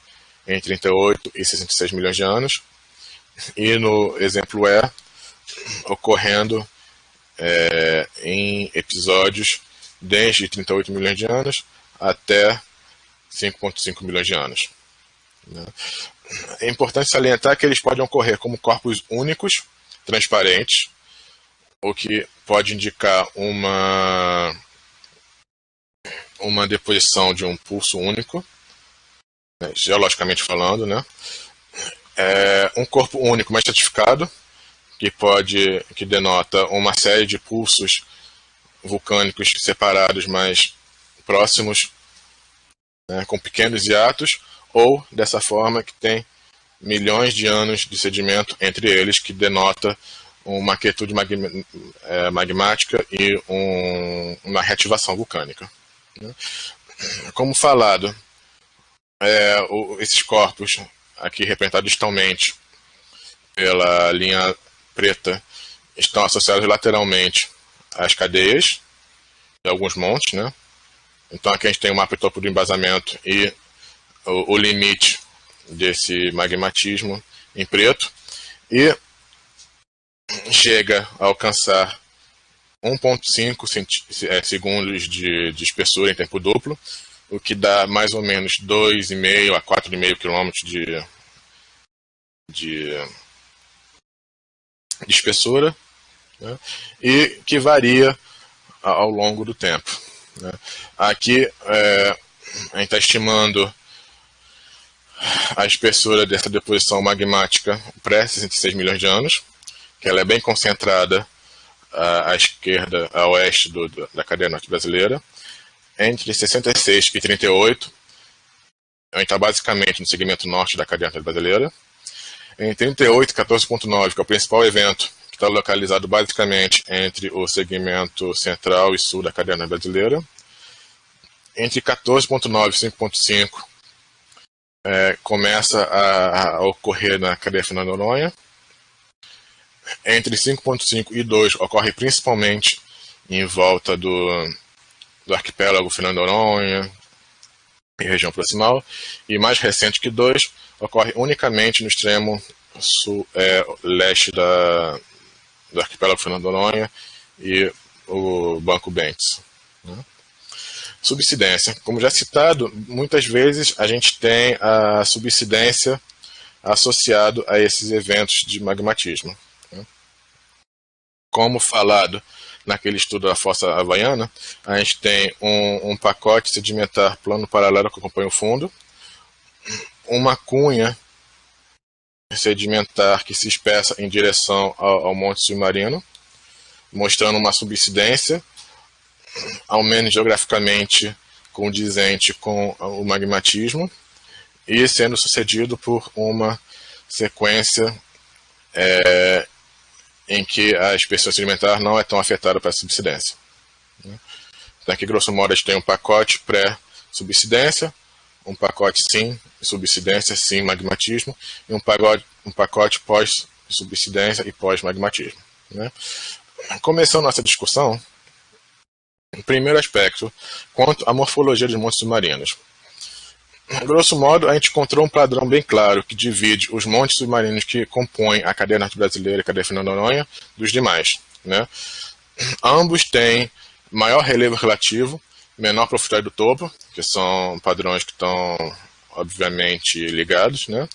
em 38 e 66 milhões de anos. E no exemplo E, ocorrendo em episódios desde 38 milhões de anos até 5,5 milhões de anos. É importante salientar que eles podem ocorrer como corpos únicos, transparentes, o que pode indicar uma deposição de um pulso único, né, geologicamente falando, né? Um corpo único, mas estratificado, que denota uma série de pulsos vulcânicos separados, mas próximos, né, com pequenos hiatos, ou dessa forma que tem milhões de anos de sedimento entre eles, que denota uma quietude magmática e uma reativação vulcânica. Como falado, esses corpos, aqui representados distalmente pela linha preta, estão associados lateralmente às cadeias de alguns montes, né? Então aqui a gente tem o mapa topo do embasamento e o limite desse magmatismo em preto, e chega a alcançar 1,5 segundos de espessura em tempo duplo, o que dá mais ou menos 2,5 a 4,5 quilômetros de espessura, né? E que varia ao longo do tempo, né? Aqui a gente está estimando a espessura dessa deposição magmática pré-66 milhões de anos, que ela é bem concentrada à esquerda, a oeste da cadeia norte brasileira. Entre 66 e 38, a gente está basicamente no segmento norte da cadeia norte brasileira. Em 38 e 14,9, que é o principal evento, que está localizado basicamente entre o segmento central e sul da cadeia norte brasileira. Entre 14,9 e 5,5, começa a ocorrer na cadeia Fernando de Noronha. Entre 5,5 e 2 ocorre principalmente em volta do arquipélago Fernando de Noronha e região proximal. E mais recente que 2 ocorre unicamente no extremo leste do arquipélago Fernando de Noronha e o Banco Bentes, né? Subsidência. Como já citado, muitas vezes a gente tem a subsidência associado a esses eventos de magmatismo, né? Como falado naquele estudo da fossa havaiana, a gente tem um pacote sedimentar plano paralelo que acompanha o fundo, uma cunha sedimentar que se espessa em direção ao monte submarino, mostrando uma subsidência, ao menos geograficamente condizente com o magmatismo, e sendo sucedido por uma sequência em que a espessura sedimentar não é tão afetada pela subsidência. Então aqui, grosso modo, a gente tem um pacote pré-subsidência, um pacote sim subsidência, sim magmatismo, e um pacote pós-subsidência e pós-magmatismo, né? Começando nossa discussão, o primeiro aspecto, quanto à morfologia dos montes submarinos. Grosso modo, a gente encontrou um padrão bem claro que divide os montes submarinos que compõem a cadeia norte brasileira e a cadeia Fernando de Noronha dos demais, né? Ambos têm maior relevo relativo, menor profundidade do topo, que são padrões que estão obviamente ligados, né?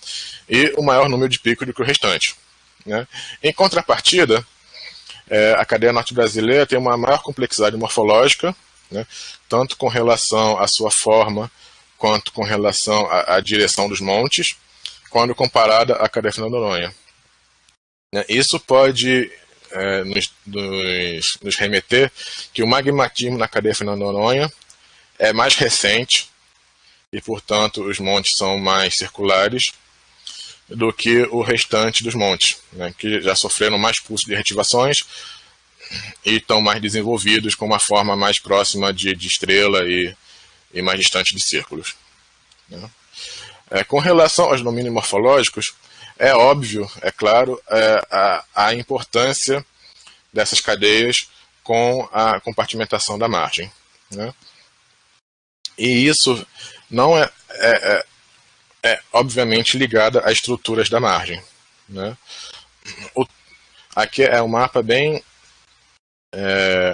E o maior número de picos do que o restante, né? Em contrapartida, a cadeia norte brasileira tem uma maior complexidade morfológica, né? Tanto com relação à sua forma, quanto com relação à direção dos montes, quando comparada à cadeia Fernando de Noronha. Isso pode nos remeter que o magmatismo na cadeia Fernando de Noronha é mais recente e, portanto, os montes são mais circulares do que o restante dos montes, né, que já sofreram mais pulsos de reativações e estão mais desenvolvidos com uma forma mais próxima de estrela e mais distante de círculos, né. Com relação aos domínios morfológicos, é óbvio, é claro, a importância dessas cadeias com a compartimentação da margem, né. E isso não é obviamente ligada às estruturas da margem, né. Aqui é um mapa bem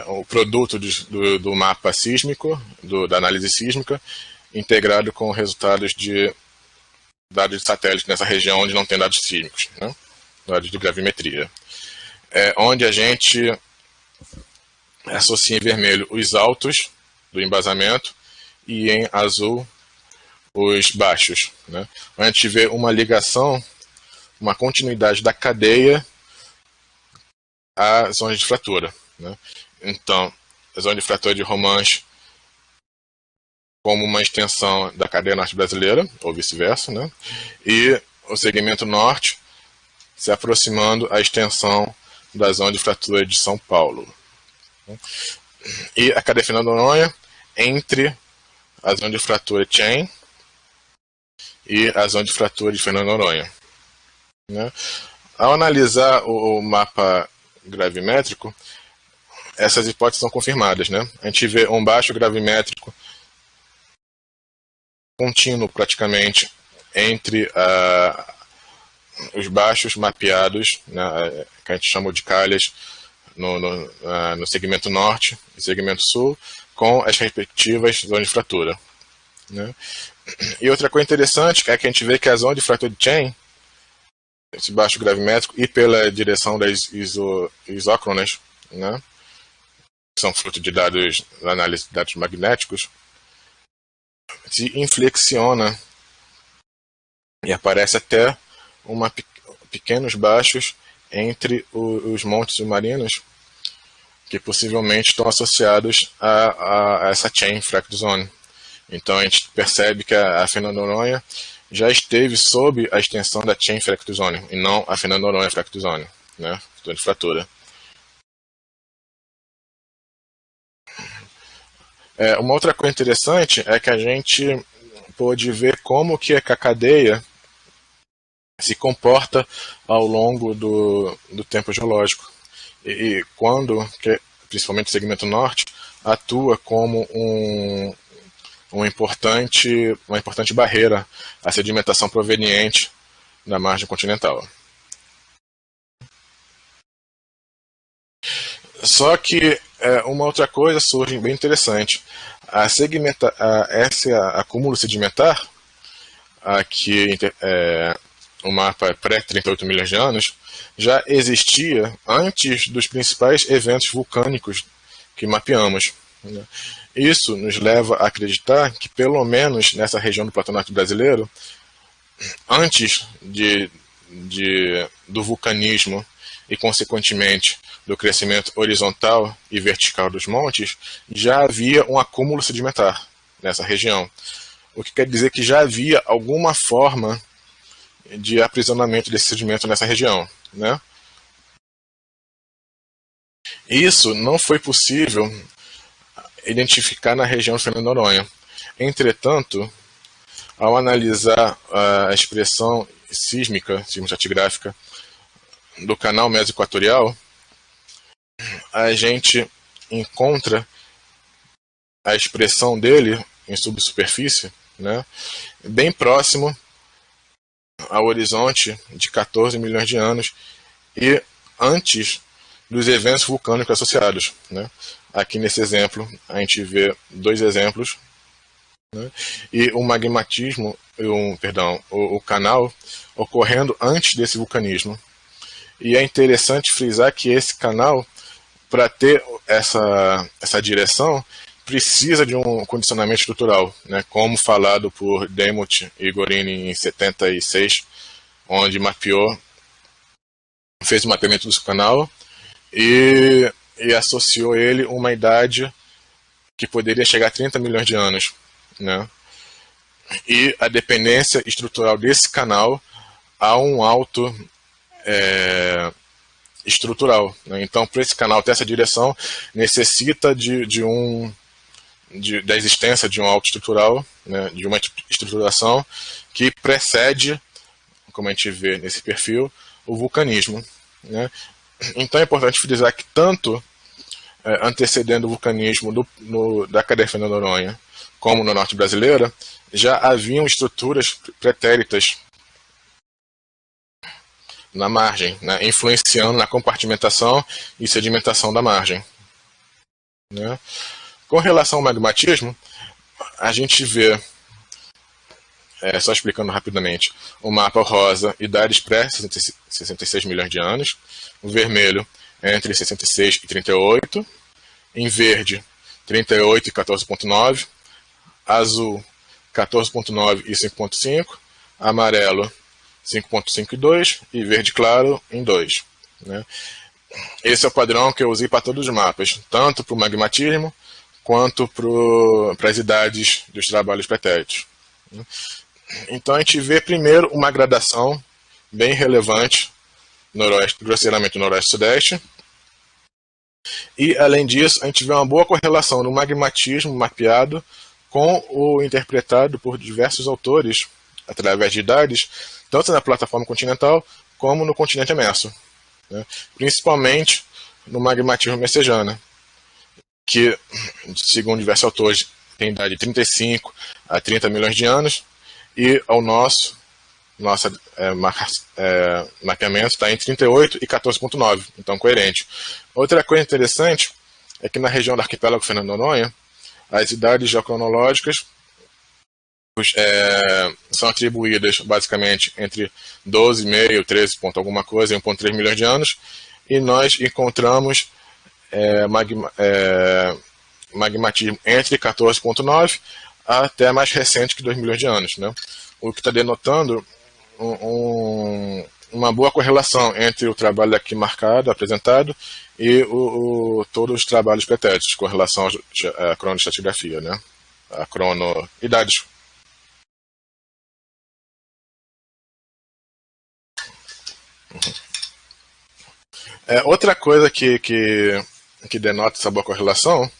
o produto do mapa sísmico, da análise sísmica, integrado com resultados de dados de satélite nessa região onde não tem dados sísmicos, né? Dados de gravimetria. Onde a gente associa em vermelho os altos do embasamento e em azul os baixos, né? A gente vê uma ligação, uma continuidade da cadeia à zona de fratura, né? Então, a zona de fratura de Romanche como uma extensão da cadeia norte brasileira, ou vice-versa, né? E o segmento norte se aproximando à extensão da zona de fratura de São Paulo. E a cadeia Fernando de Noronha entre a zona de fratura Chain e a zona de fratura de Fernando de Noronha. Né? Ao analisar o mapa gravimétrico, essas hipóteses são confirmadas. Né? A gente vê um baixo gravimétrico contínuo praticamente entre os baixos mapeados, né, que a gente chama de calhas, no segmento norte e segmento sul, com as respectivas zonas de fratura. Né? E outra coisa interessante é que a gente vê que a zona de fratura de Chain, esse baixo gravimétrico, e pela direção das isócronas, né, que são fruto de dados, análise de dados magnéticos, se inflexiona e aparece até pequenos baixos entre os montes submarinos que possivelmente estão associados a essa chain fracture zone. Então a gente percebe que a Fernando de Noronha já esteve sob a extensão da chain fracture zone e não a Fernando de Noronha fracture zone, né, de fratura. Uma outra coisa interessante é que a gente pôde ver como que a cadeia se comporta ao longo do tempo geológico. E quando, principalmente o segmento norte, atua como uma importante barreira à sedimentação proveniente da margem continental. Só que uma outra coisa surge bem interessante. Esse acúmulo sedimentar, aqui o mapa pré-38 milhões de anos, já existia antes dos principais eventos vulcânicos que mapeamos. Né? Isso nos leva a acreditar que, pelo menos nessa região do Platô Norte brasileiro, antes do vulcanismo e, consequentemente, do crescimento horizontal e vertical dos montes, já havia um acúmulo sedimentar nessa região. O que quer dizer que já havia alguma forma de aprisionamento desse sedimento nessa região. Né? Isso não foi possível identificar na região de Fernando de Noronha. Entretanto, ao analisar a expressão sísmica, estratigráfica, do canal mesoequatorial, a gente encontra a expressão dele em subsuperfície, né, bem próximo ao horizonte de 14 milhões de anos e antes dos eventos vulcânicos associados. Né. Aqui nesse exemplo a gente vê dois exemplos, né, e o magmatismo, o canal ocorrendo antes desse vulcanismo. E é interessante frisar que esse canal, para ter essa direção, precisa de um condicionamento estrutural, né, como falado por Demuth e Gorini em 76, onde fez o mapeamento do canal e associou ele a uma idade que poderia chegar a 30 milhões de anos. Né, e a dependência estrutural desse canal a um alto estrutural. Né? Então, para esse canal ter essa direção, necessita da existência de um alto estrutural, né? De uma estruturação que precede, como a gente vê nesse perfil, o vulcanismo. Né? Então é importante frisar que tanto antecedendo o vulcanismo da cadeia Fernando de Noronha, como no norte brasileiro, já haviam estruturas pretéritas na margem, né, influenciando na compartimentação e sedimentação da margem. Né. Com relação ao magmatismo, a gente vê, só explicando rapidamente, o mapa rosa, idades pré-66 milhões de anos, o vermelho entre 66 e 38, em verde 38 e 14.9, azul 14.9 e 5.5, amarelo 5.5 e 2 e verde claro em 2. Né? Esse é o padrão que eu usei para todos os mapas, tanto para o magmatismo quanto para as idades dos trabalhos pretéritos. Então a gente vê primeiro uma gradação bem relevante noroeste, grosseiramente noroeste e sudeste. E, além disso, a gente vê uma boa correlação do magmatismo mapeado com o interpretado por diversos autores, através de idades, tanto na plataforma continental como no continente emerso, né? Principalmente no magmatismo messejana, que, segundo diversos autores, tem idade de 35 a 30 milhões de anos, e ao nosso mapeamento está entre 38 e 14,9, então coerente. Outra coisa interessante é que na região do arquipélago Fernando de Noronha, as idades geocronológicas são atribuídas basicamente entre 12,5, 13 ponto alguma coisa e 1,3 milhões de anos, e nós encontramos magmatismo entre 14,9 até mais recente que 2 milhões de anos, né? O que está denotando uma boa correlação entre o trabalho aqui marcado, apresentado, e todos os trabalhos pretéritos com relação à cronoestratigrafia, né? A cronoidades. Outra coisa que denota essa boa correlação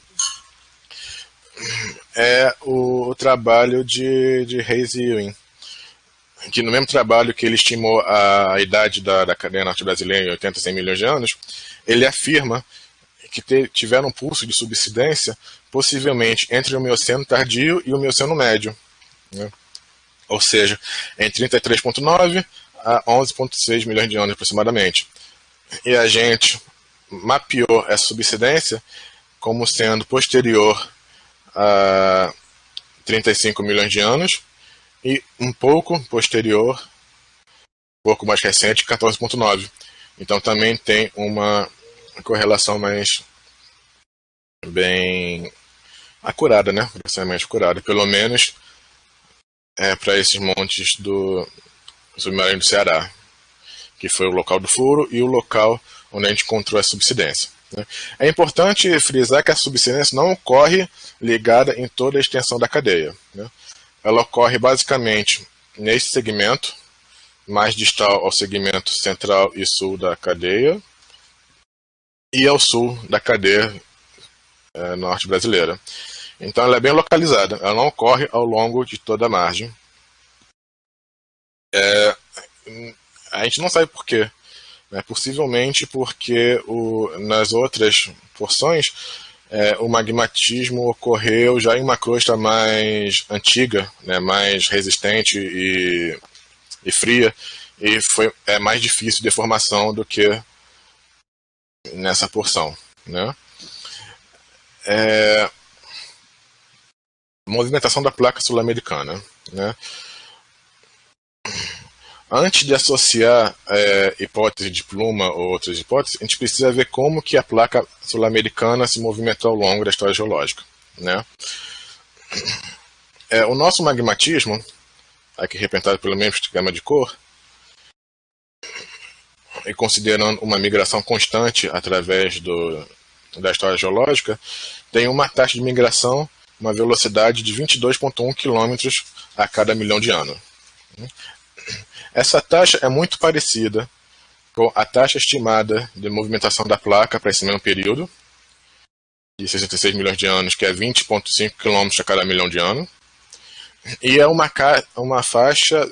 é o trabalho de Hayes e Ewing, que no mesmo trabalho que ele estimou a idade da cadeia norte brasileira em 80 a 100 milhões de anos, ele afirma que tiveram um pulso de subsidência possivelmente entre o Mioceno tardio e o Mioceno médio, né? Ou seja, em 33,9 a 11,6 milhões de anos aproximadamente. E a gente mapeou essa subsidência como sendo posterior a 35 milhões de anos e um pouco posterior, um pouco mais recente, 14,9. Então também tem uma correlação mais bem acurada, né? Parcialmente acurada, pelo menos para esses montes do submarino do Ceará, que foi o local do furo e o local onde a gente encontrou a subsidência, né? É importante frisar que a subsidência não ocorre ligada em toda a extensão da cadeia, né? Ela ocorre basicamente nesse segmento, mais distal ao segmento central e sul da cadeia, e ao sul da cadeia norte brasileira. Então ela é bem localizada, ela não ocorre ao longo de toda a margem. A gente não sabe por quê, né? Possivelmente porque nas outras porções o magmatismo ocorreu já em uma crosta mais antiga, né? Mais resistente e fria, e é mais difícil de formação do que nessa porção, né? Movimentação da placa sul-americana, né? Antes de associar hipótese de Pluma ou outras hipóteses, a gente precisa ver como que a placa sul-americana se movimentou ao longo da história geológica, né? O nosso magmatismo, aqui representado pelo mesmo esquema de cor, e considerando uma migração constante através da história geológica, tem uma taxa de migração, uma velocidade de 22,1 km a cada milhão de anos. Essa taxa é muito parecida com a taxa estimada de movimentação da placa para esse mesmo período, de 66 milhões de anos, que é 20,5 km a cada milhão de anos, e é uma faixa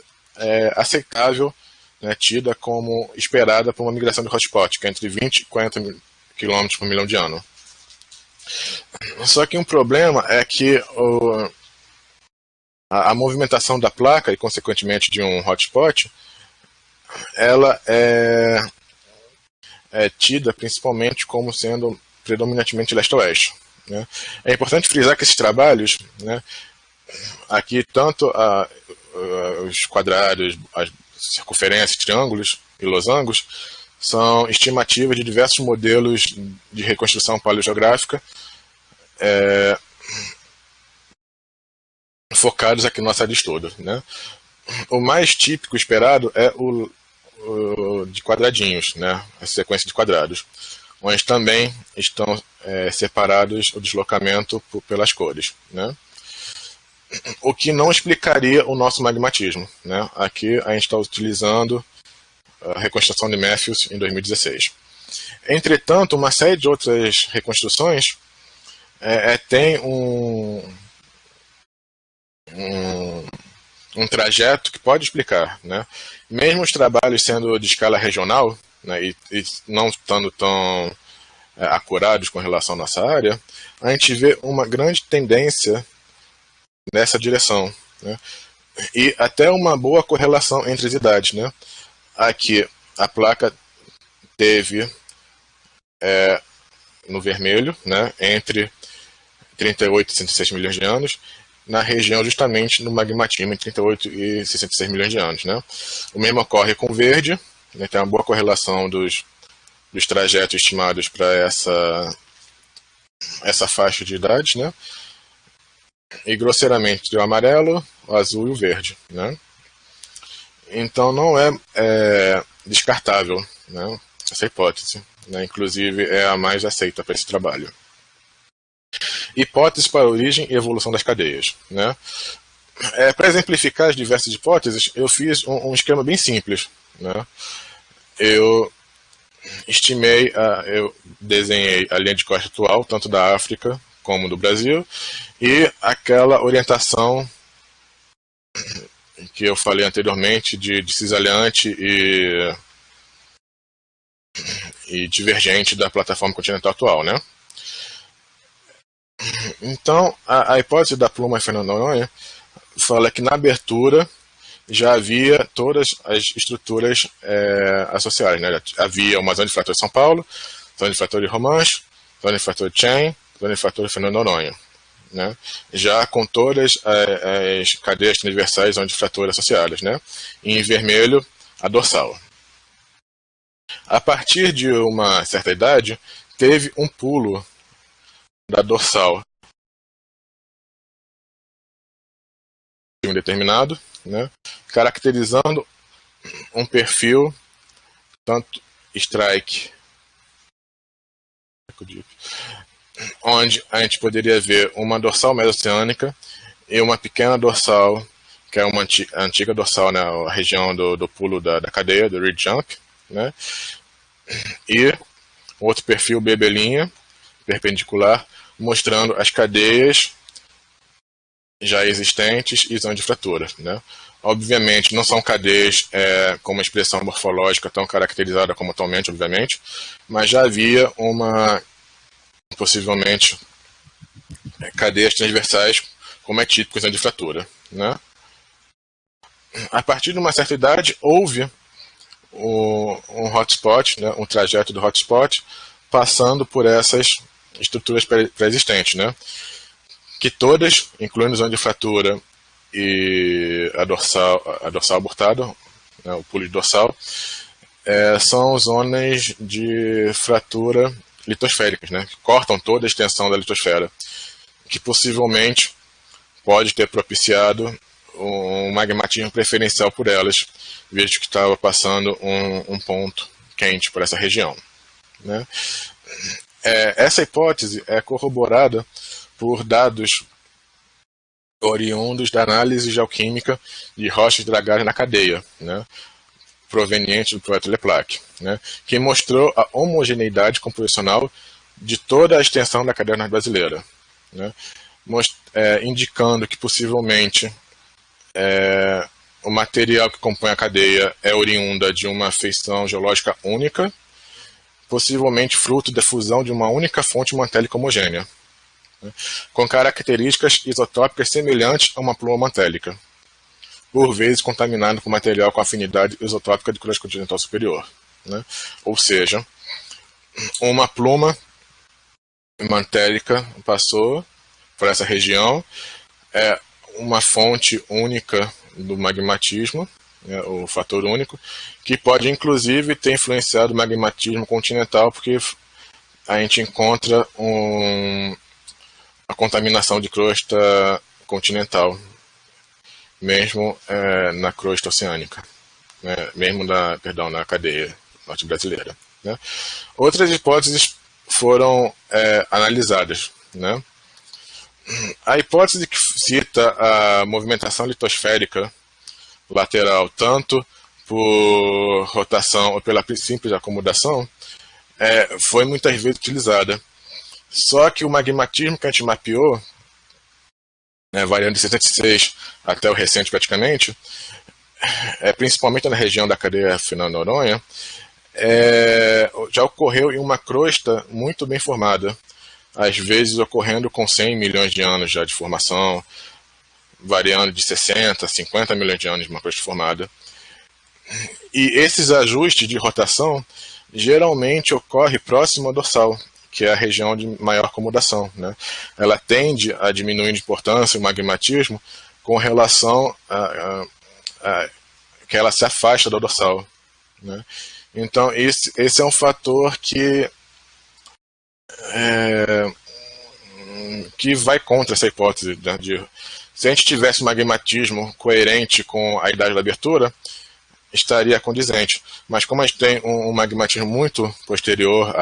aceitável, né, tida como esperada por uma migração de hotspot, que é entre 20 e 40 km por milhão de anos. Só que um problema é que a movimentação da placa, e consequentemente de um hotspot, ela é tida principalmente como sendo predominantemente leste-oeste, né? É importante frisar que esses trabalhos, né, aqui tanto os quadrados, as circunferências, triângulos e losangos, são estimativas de diversos modelos de reconstrução paleogeográfica focados aqui na nossa área de estudo, né? O mais típico esperado é o de quadradinhos, né? A sequência de quadrados, onde também estão separados o deslocamento pelas cores, né? O que não explicaria o nosso magmatismo, né? Aqui a gente está utilizando a reconstrução de Matthews em 2016. Entretanto, uma série de outras reconstruções tem um trajeto que pode explicar, né? Mesmo os trabalhos sendo de escala regional, né, e não estando tão acurados com relação à nossa área, a gente vê uma grande tendência nessa direção, né? E até uma boa correlação entre as idades, né? Aqui a placa teve no vermelho, né, entre 38 e 106 milhões de anos, na região justamente no magmatismo entre 38 e 66 milhões de anos, né? O mesmo ocorre com o verde, né, tem uma boa correlação dos trajetos estimados para essa faixa de idade, né? E grosseiramente o amarelo, o azul e o verde, né? Então não é descartável, né, essa hipótese, né? Inclusive é a mais aceita para esse trabalho. Hipóteses para a origem e evolução das cadeias, né? Para exemplificar as diversas hipóteses, eu fiz um esquema bem simples, né? Eu desenhei a linha de costa atual, tanto da África como do Brasil, e aquela orientação que eu falei anteriormente de cisalhante e divergente da plataforma continental atual, né? Então, a hipótese da pluma Fernando Noronha fala que na abertura já havia todas as estruturas associadas, né? Havia uma zona de fratura de São Paulo, zona de fratura de Romanche, zona de fratura de Chen, zona de fratura de Fernando Noronha, né? Já com todas as cadeias transversais zona de fratura associadas, né? Em vermelho, a dorsal. A partir de uma certa idade, teve um pulo da dorsal determinado, né, caracterizando um perfil tanto strike, onde a gente poderia ver uma dorsal mesoceânica e uma pequena dorsal, que é uma antiga dorsal, né, a região do pulo da cadeia, do reed jump, né, e outro perfil bebelinha, perpendicular, mostrando as cadeias já existentes e zona de fratura, né? Obviamente, não são cadeias com uma expressão morfológica tão caracterizada como atualmente, obviamente, mas já havia possivelmente, cadeias transversais, como é típico em zona de fratura, né? A partir de uma certa idade, houve um hotspot, né, um trajeto do hotspot, passando por essas estruturas pré-existentes, né? Que todas, incluindo zona de fratura e a dorsal abortada, né, o pulo de dorsal, são zonas de fratura litosféricas, né, que cortam toda a extensão da litosfera, que possivelmente pode ter propiciado um magmatismo preferencial por elas, visto que estava passando um ponto quente por essa região, né. Essa hipótese é corroborada por dados oriundos da análise geoquímica de rochas dragadas na cadeia, né, proveniente do projeto LePlac, né, que mostrou a homogeneidade composicional de toda a extensão da cadeia brasileira, né, indicando que possivelmente o material que compõe a cadeia é oriunda de uma feição geológica única, possivelmente fruto da fusão de uma única fonte mantélica homogênea, né, com características isotópicas semelhantes a uma pluma mantélica, por vezes contaminado com material com afinidade isotópica de crosta continental superior, né? Ou seja, uma pluma mantélica passou por essa região, uma fonte única do magmatismo, né, o fator único, que pode inclusive ter influenciado o magmatismo continental, porque a gente encontra a contaminação de crosta continental, mesmo na crosta oceânica, né, mesmo na cadeia norte-brasileira, né. Outras hipóteses foram analisadas, né. A hipótese que cita a movimentação litosférica lateral, tanto por rotação ou pela simples acomodação, foi muitas vezes utilizada. Só que o magmatismo que a gente mapeou, variando de 76 até o recente praticamente, principalmente na região da cadeia Fernando de Noronha, já ocorreu em uma crosta muito bem formada, às vezes ocorrendo com 100 milhões de anos já de formação, variando de 60 a 50 milhões de anos de uma crosta formada. E esses ajustes de rotação geralmente ocorrem próximo ao dorsal, que é a região de maior acomodação, né? Ela tende a diminuir de importância o magmatismo com relação a que ela se afasta do dorsal, né? Então esse é um fator que vai contra essa hipótese, né, se a gente tivesse um magmatismo coerente com a idade da abertura, estaria condizente. Mas como a gente tem um magmatismo muito posterior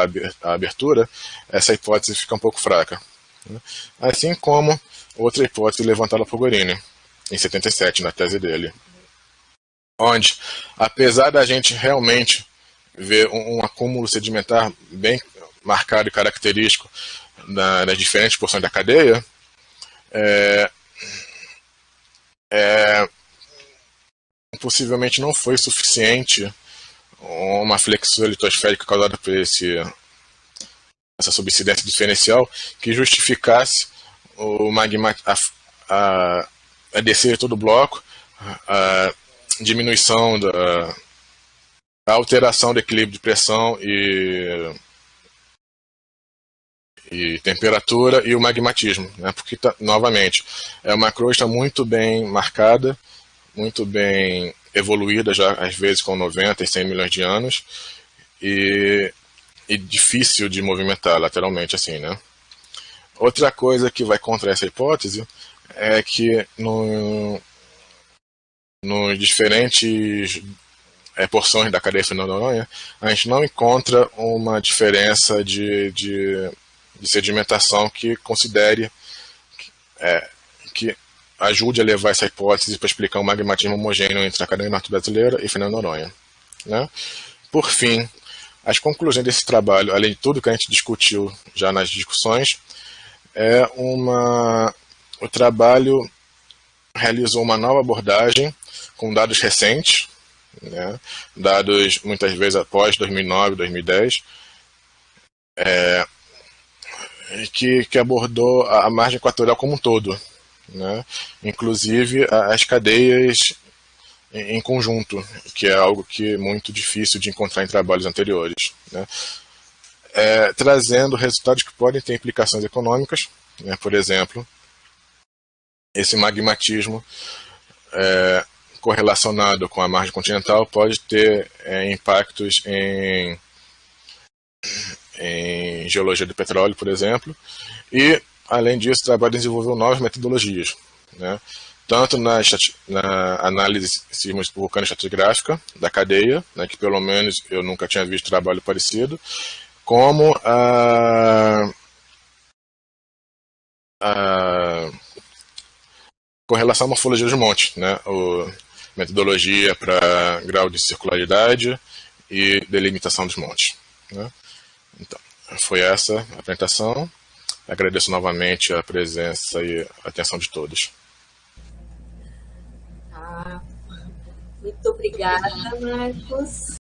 à abertura, essa hipótese fica um pouco fraca. Assim como outra hipótese levantada por Gorini, em 77, na tese dele. Onde, apesar da gente realmente ver um acúmulo sedimentar bem marcado e característico nas diferentes porções da cadeia, possivelmente não foi suficiente uma flexura litosférica causada por essa subsidência diferencial que justificasse o magma a descer de todo o bloco, a diminuição a alteração do equilíbrio de pressão e temperatura e o magmatismo, né? Porque, novamente, é uma crosta muito bem marcada, muito bem evoluída já, às vezes com 90 e 100 milhões de anos, e difícil de movimentar lateralmente assim, né? Outra coisa que vai contra essa hipótese é que nos diferentes porções da cadeia Fernando de Noronha, a gente não encontra uma diferença de sedimentação que considere que ajude a levar essa hipótese para explicar um magmatismo homogêneo entre a cadeia norte brasileira e Fernando de Noronha, né? Por fim, as conclusões desse trabalho, além de tudo que a gente discutiu já nas discussões, o trabalho realizou uma nova abordagem com dados recentes, né? Dados muitas vezes após 2009, 2010, que abordou a margem equatorial como um todo, né? Inclusive as cadeias em conjunto, que é algo que é muito difícil de encontrar em trabalhos anteriores, né? Trazendo resultados que podem ter implicações econômicas, né? Por exemplo, esse magmatismo correlacionado com a margem continental pode ter impactos em geologia do petróleo, por exemplo, e, além disso, o trabalho desenvolveu novas metodologias, né? Tanto na análise vulcano-estratigráfica da cadeia, né, que pelo menos eu nunca tinha visto trabalho parecido, como com relação à morfologia dos montes, né, metodologia para grau de circularidade e delimitação dos montes, né? Então, foi essa a apresentação. Agradeço novamente a presença e a atenção de todos. Muito obrigada, Marcos.